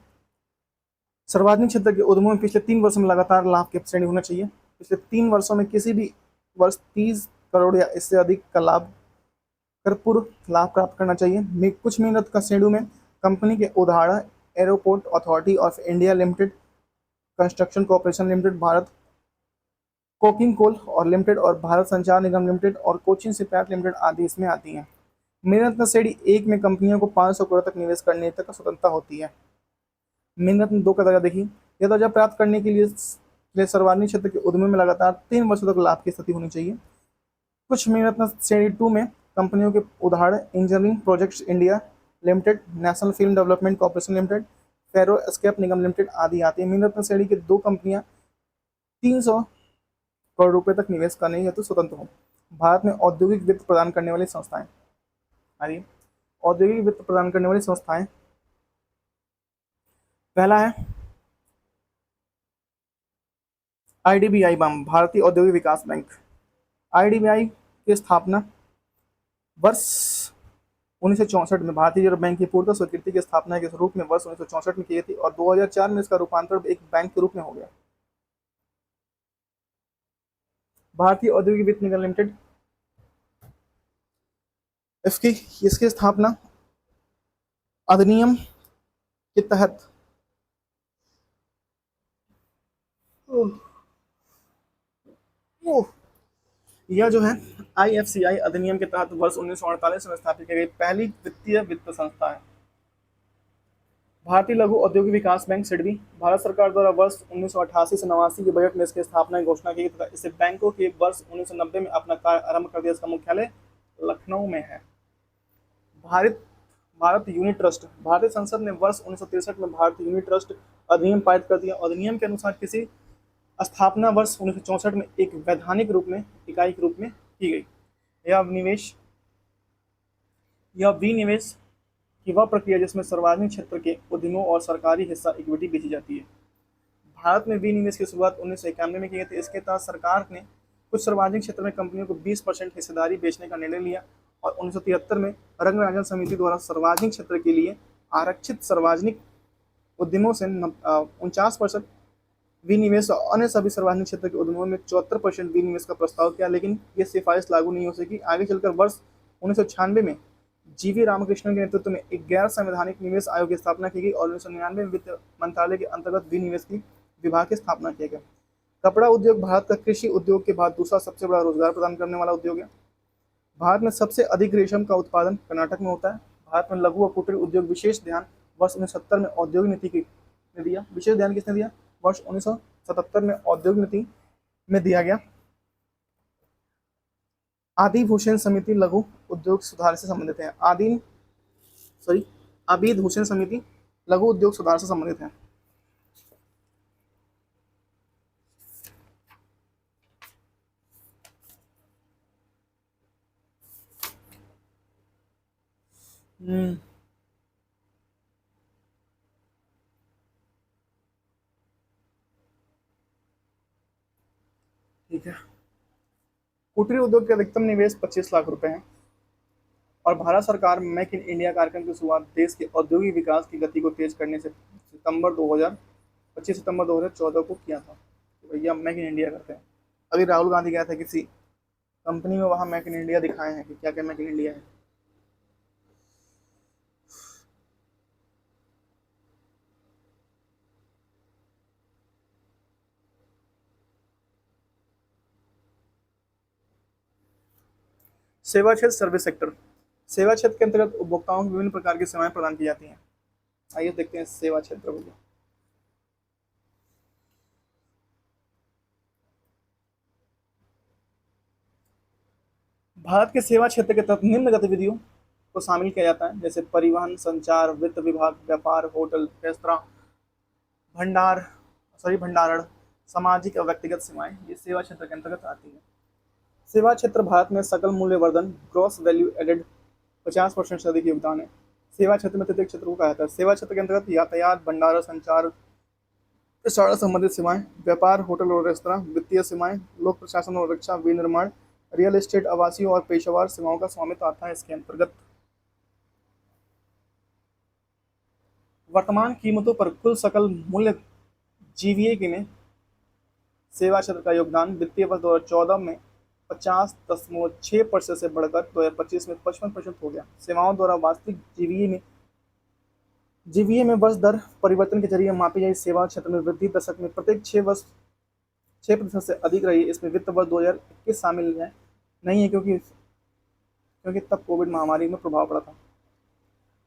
सर्वाधिक क्षेत्र के उद्यमों में पिछले 3 वर्षों में लगातार लाभ की श्रेणी होना चाहिए। पिछले 3 वर्षों में किसी भी वर्ष 30 करोड़ या इससे अधिक का लाभ कर पूर्व लाभ प्राप्त करना चाहिए। कुछ मिनरत का श्रेणियों में कंपनी के उदाहरण airport authority of India limited, construction corporation limited, Bharat coking coal और लिमिटेड और भारत संचार निगम लिमिटेड और कोचिन शिपयार्ड लिमिटेड आदि इसमें आती हैं। मिनरत्न श्रेणी 1 में कंपनियों को 500 करोड़ तक निवेश करने तक स्वतंत्रता होती है। मिनरत्न 2 का दर्जा देखिए, यह दर्जा प्राप्त करने के लिए सर्वाधिक क्षेत्र के उद्यमों में लगातार 3 वर्षों तक लाभ की स्थिति होनी चाहिए। कुछ मिनरत्न श्रेणी 2 में कंपनियों के उदाहरण engineering projects India limited, national film development corporation limited, ferro scrap Nigam limited आदि आती है। मिनरत्न श्रेणी के 2 कंपनियां 300 करोड़ रुपए तक निवेश करने हेतु स्वतंत्र हो। भारत में औद्योगिक वित्त प्रदान करने वाली संस्थाएं, औद्योगिक वित्त प्रदान करने वाली संस्थाएं, पहला है IDBI बम, भारतीय औद्योगिक विकास बैंक। IDBI की स्थापना वर्ष 1964 में भारतीय रिजर्व बैंक की पूर्णतः स्वीकृति की स्थापना के रूप में वर्ष 1964 में की गई थी और 2004 में इसका रूपांतरण एक बैंक के रूप में हो गया। भारतीय औद्योगिक वित्त निगम लिमिटेड, इसकी स्थापना अधिनियम के तहत यह जो है IFCI अधिनियम के तहत वर्ष 1948 में स्थापित की गई पहली वित्तीय वित्त संस्था है। भारतीय लघु औद्योगिक विकास बैंक सिडबी भारत सरकार द्वारा वर्ष 1988 से 89 के बजट में इसकी स्थापना की घोषणा की तथा इसे बैंकों के वर्ष 1990 में अपना कार्य आरंभ कर दिया। इसका मुख्यालय लखनऊ में है। भारत भारत यूनिट ट्रस्ट भारतीय संसद ने वर्ष 1963 में भारत यूनिट ट्रस्ट अधिनियम पारित कर दिया। अधिनियम के अनुसार किसी स्थापना वर्ष 1964 में एक वैधानिक रूप में इकाई के रूप में की गई। यह निवेश यह विनिवेश की वह प्रक्रिया जिसमें सार्वजनिक क्षेत्र के उद्यमों और सरकारी हिस्सा इक्विटी बेची जाती है। भारत में विनिवेश की शुरुआत 1991 में की गई थी। इसके तहत सरकार ने कुछ सार्वजनिक क्षेत्र में कंपनियों को 20% हिस्सेदारी बेचने का निर्णय लिया और 1973 में रंगराजन समिति द्वारा सार्वजनिक क्षेत्र के लिए आरक्षित सार्वजनिक उद्यमों से 49% विनिवेश और अन्य सभी सार्वजनिक क्षेत्र के उद्यमों में 74% विनिवेश का प्रस्ताव किया, लेकिन ये सिफारिश लागू नहीं हो सकी। आगे चलकर वर्ष 1996 में GV रामकृष्णन के नेतृत्व में एक गैर संवैधानिक निवेश आयोग की स्थापना की गई और 1999 में वित्त मंत्रालय के अंतर्गत विनिवेश की विभाग की स्थापना किया गया। कपड़ा उद्योग भारत का कृषि उद्योग के बाद दूसरा सबसे बड़ा रोजगार प्रदान करने वाला उद्योग है। भारत में सबसे अधिक रेशम का उत्पादन कर्नाटक में होता है। भारत में लघु और कुटीर उद्योग विशेष ध्यान वर्ष 1970 में औद्योगिक नीति ने दिया। विशेष ध्यान किसने दिया? वर्ष 1977 में औद्योगिक नीति में दिया गया। आदि भूषण समिति लघु उद्योग सुधार से संबंधित है। आबिद हुसैन समिति लघु उद्योग सुधार से संबंधित है। ठीक है। कुटीर उद्योग के अधिकतम निवेश 25 लाख रुपए है और भारत सरकार मेक इन इंडिया कार्यक्रम की शुरुआत देश के औद्योगिक विकास की गति को तेज करने से 25 सितंबर 2014 को किया था। तो भैया मेक इन इंडिया करते हैं। अभी राहुल गांधी गया था किसी कंपनी में, वहां मेक इन इंडिया दिखाए हैं कि क्या क्या मेक इन इंडिया है। सेवा क्षेत्र सर्विस सेक्टर सेवा क्षेत्र के अंतर्गत उपभोक्ताओं को विभिन्न प्रकार की सेवाएं प्रदान की जाती हैं। आइए देखते हैं सेवा क्षेत्र भैया। भारत के सेवा क्षेत्र के तहत निम्न गतिविधियों को शामिल किया जाता है, जैसे परिवहन, संचार, वित्त विभाग, व्यापार, होटल, रेस्तरां, भंडारण, सामाजिक और व्यक्तिगत सेवाएं ये सेवा क्षेत्र के अंतर्गत आती है। सेवा क्षेत्र भारत में सकल मूल्य वर्धन ग्रॉस वैल्यू एडेड 50% से अधिक योगदान है। सेवा क्षेत्र में तृतीय क्षेत्र को कहा जाता है। सेवा क्षेत्र के अंतर्गत यातायात, भंडारण, संचार, प्रसारण संबंधित सेवाएं, व्यापार, होटल और रेस्तरां, वित्तीय सेवाएं, लोक प्रशासन और रक्षा, विनिर्माण, रियल एस्टेट, आवासीय और पेशेवर सेवाओं का स्वामित्व आता है इसके अंतर्गत। वर्तमान कीमतों पर कुल सकल मूल्य GVA में सेवा क्षेत्र का योगदान वित्तीय वर्ष 2014 में 50.6% से बढ़कर 2025 में 55% हो गया। सेवाओं द्वारा वास्तविक जीवीए में वर्ष दर परिवर्तन के जरिए मापी गई सेवा क्षेत्र में वृद्धि दशक में प्रत्येक 6% से अधिक रही। इसमें वित्त वर्ष 2021 शामिल है नहीं है क्योंकि तब कोविड महामारी में प्रभाव पड़ा था।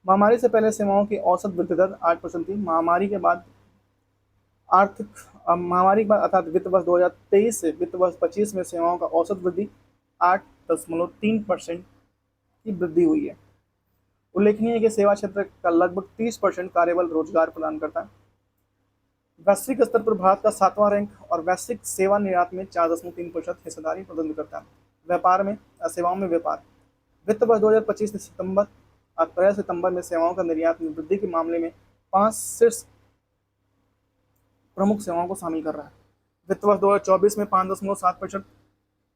महामारी से पहले सेवाओं की औसत वृद्धि दर 8% थी। महामारी के बाद अर्थात वित्त वर्ष 2023 से वित्त वर्ष 25 में सेवाओं का औसत वृद्धि 8.3% की वृद्धि हुई है। उल्लेखनीय है कि सेवा क्षेत्र का लगभग 30% कार्यबल रोजगार प्रदान करता है। वैश्विक स्तर पर भारत का 7वां रैंक और वैश्विक सेवा निर्यात में 4.3% हिस्सेदारी प्रदान करता है। व्यापार में सेवाओं में व्यापार वित्त वर्ष 2025 अप्रैल सितंबर में सेवाओं का निर्यात में वृद्धि के मामले में 5 शीर्ष प्रमुख सेवाओं को शामिल कर रहा है। वित्त वर्ष 2024 में 5.7%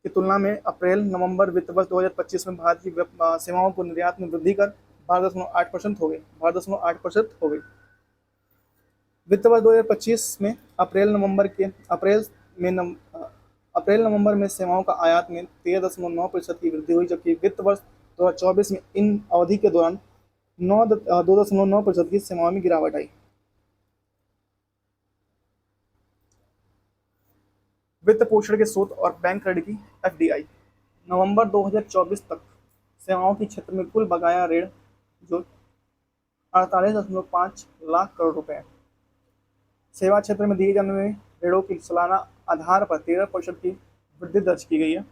की तुलना में अप्रैल नवंबर वित्त वर्ष 2025 में भारत की सेवाओं को निर्यात में वृद्धि कर 12.8% हो गई। वित्त वर्ष 2025 में अप्रैल नवंबर में सेवाओं का आयात में 13.9% की वृद्धि हुई, जबकि वित्त वर्ष 2024 में इन अवधि के दौरान 2.9% की सेवाओं में गिरावट आई। वित्त पोषण के स्रोत और बैंक ऋण की FDI नवंबर 2024 तक सेवाओं के क्षेत्र में कुल बकाया ऋण जो 48.5 लाख करोड़ रुपए है। सेवा क्षेत्र में दिए जाने वाले ऋणों की सालाना आधार पर 13% की वृद्धि दर्ज की गई है।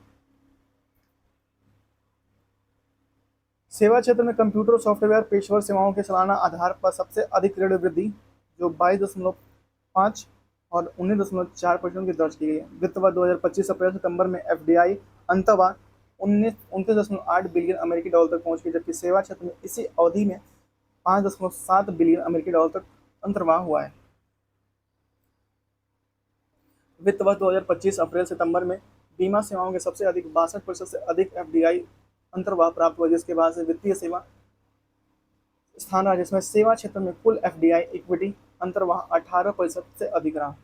सेवा क्षेत्र में कंप्यूटर और सॉफ्टवेयर पेशेवर सेवाओं के सालाना आधार पर सबसे अधिक ऋण वृद्धि जो 22.5 और 19.4% की दर्ज की गई है। वित्त वर्ष 2025 अप्रैल सितंबर में एफडीआई अंततः 29.8 बिलियन अमेरिकी डॉलर तक पहुंच गई, जबकि सेवा क्षेत्र में इसी अवधि में 5.7 बिलियन अमेरिकी डॉलर तक अंतर्वाह हुआ है। वित्त वर्ष 2025 अप्रैल सितंबर में बीमा सेवाओं के सबसे अधिक 62% से अधिक एफडीआई अंतर्वाह प्राप्त हुआ, जिसके बाद से वित्तीय सेवा स्थान रहा, जिसमें सेवा क्षेत्र में कुल एफडीआई इक्विटी अंतर्वाह 18% से अधिक रहा।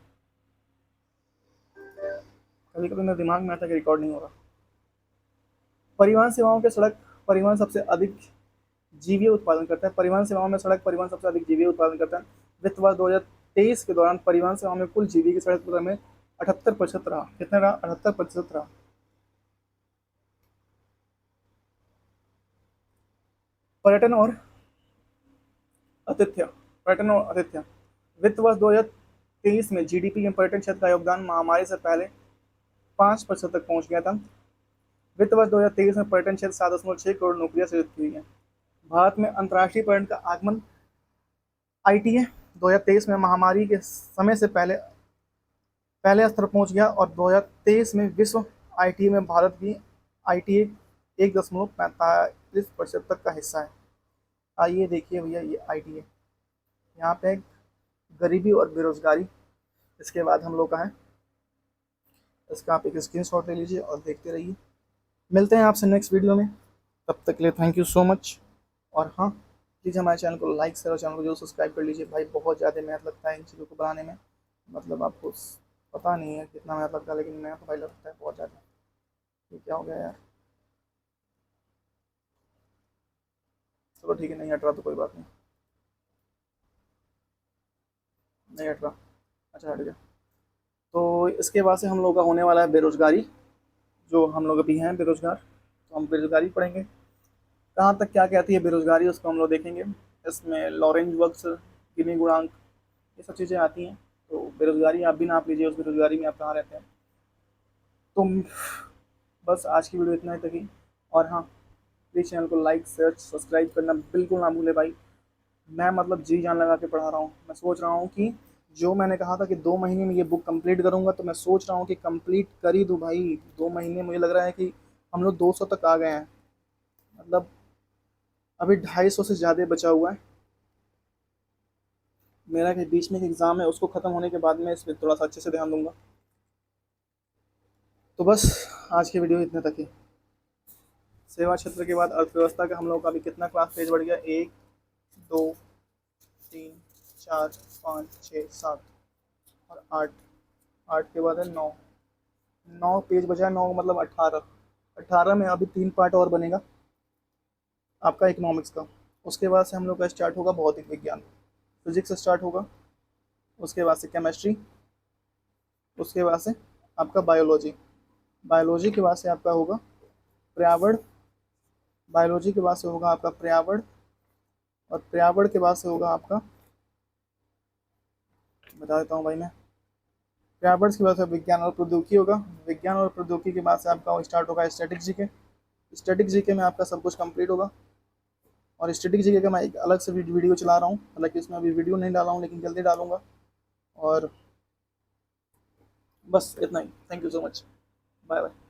कभी कभी मेरे दिमाग में आता है कि रिकॉर्ड नहीं हो रहा। परिवहन सेवाओं के सड़क परिवहन सबसे अधिक जीवीय उत्पादन करता है। परिवहन सेवाओं में सड़क परिवहन सबसे अधिक जीवीय उत्पादन करता है। वित्त वर्ष 2023 के दौरान परिवहन सेवाओं में कुल जीवीय की सड़क परिवहन में 78% रहा। कितना रहा? 78% रहा। पर्यटन और आतिथ्य वित्त वर्ष 2023 में जीडीपी में पर्यटन क्षेत्र का योगदान महामारी से पहले 5% तक पहुंच गया था। वित्त वर्ष 2023 में पर्यटन क्षेत्र 7.6 करोड़ नौकरियां सृजित की गई हैं। भारत में अंतर्राष्ट्रीय पर्यटन का आगमन आईटीए 2023 में महामारी के समय से पहले स्तर पहुंच गया और 2023 में विश्व आईटीए में भारत की आईटीए 1.45% तक का हिस्सा है। आइए देखिए भैया, ये आईटीए यहाँ पे गरीबी और बेरोजगारी, इसके बाद हम लोग का है, इसका आप एक स्क्रीनशॉट ले लीजिए और देखते रहिए। मिलते हैं आपसे नेक्स्ट वीडियो में, तब तक के लिए थैंक यू सो मच। और हाँ, प्लीज़ हमारे चैनल को लाइक शेयर और चैनल को जरूर सब्सक्राइब कर लीजिए। भाई बहुत ज़्यादा मेहनत लगता है इन चीज़ों को बनाने में, मतलब आपको पता नहीं है कितना मेहनत लगता है, लेकिन मेहनत तो भाई लगता है बहुत ज़्यादा। ये क्या हो गया यार? चलो ठीक है, नहीं हट रहा तो कोई बात नहीं, नहीं हट रहा, अच्छा हट गया। तो इसके बाद से हम लोग का होने वाला है बेरोजगारी, जो हम लोग अभी हैं बेरोजगार, तो हम बेरोजगारी पढ़ेंगे। कहाँ तक क्या कहती है बेरोजगारी, उसको हम लोग देखेंगे। इसमें लॉरेंज वक्स, गिनी गुणांक, ये सब चीज़ें आती हैं। तो बेरोजगारी आप भी नाप लीजिए, उस बेरोजगारी में आप कहाँ रहते हैं। तो बस आज की वीडियो इतना ही तक ही। और हाँ, प्लीज़ चैनल को लाइक शेयर सब्सक्राइब करना बिल्कुल ना भूले भाई। मैं मतलब जी जान लगा के पढ़ा रहा हूँ। मैं सोच रहा हूँ कि जो मैंने कहा था कि 2 महीने में ये बुक कंप्लीट करूँगा, तो मैं सोच रहा हूँ कि कंप्लीट कर ही दूँ भाई। 2 महीने मुझे लग रहा है कि हम लोग 200 तक आ गए हैं, मतलब अभी 250 से ज़्यादा बचा हुआ है। मेरा के बीच में एक एग्ज़ाम है, उसको ख़त्म होने के बाद मैं इस पर थोड़ा सा अच्छे से ध्यान दूंगा। तो बस आज की वीडियो इतने तक ही। सेवा क्षेत्र के बाद अर्थव्यवस्था का हम लोग का अभी कितना क्लास पेज बढ़ गया? 1 2 3 4 5 6 7 और 8, 8 के बाद है 9, 9 पेज बचा है। 9 मतलब 18, 18 में अभी 3 पार्ट और बनेगा आपका इकोनॉमिक्स का। उसके बाद से हम लोग का स्टार्ट होगा भौतिक विज्ञान, फिजिक्स स्टार्ट होगा। उसके बाद से केमिस्ट्री, उसके बाद से आपका बायोलॉजी, बायोलॉजी के बाद से आपका होगा पर्यावरण, बायोलॉजी के बाद से होगा आपका पर्यावरण, और पर्यावरण के बाद से होगा आपका, बता देता हूँ भाई मैं, पर्यावरण के बाद से विज्ञान और प्रौद्योगिकी होगा। विज्ञान और प्रौद्योगिकी के बाद से आपका स्टार्ट होगा स्टैटिक जीके। स्टैटिक जीके में आपका सब कुछ कंप्लीट होगा। और स्टैटिक जीके का मैं एक अलग से वीडियो चला रहा हूँ, हालांकि इसमें अभी वीडियो नहीं डाला हूँ, लेकिन जल्दी डालूंगा। और बस इतना ही। Thank you so much, bye bye.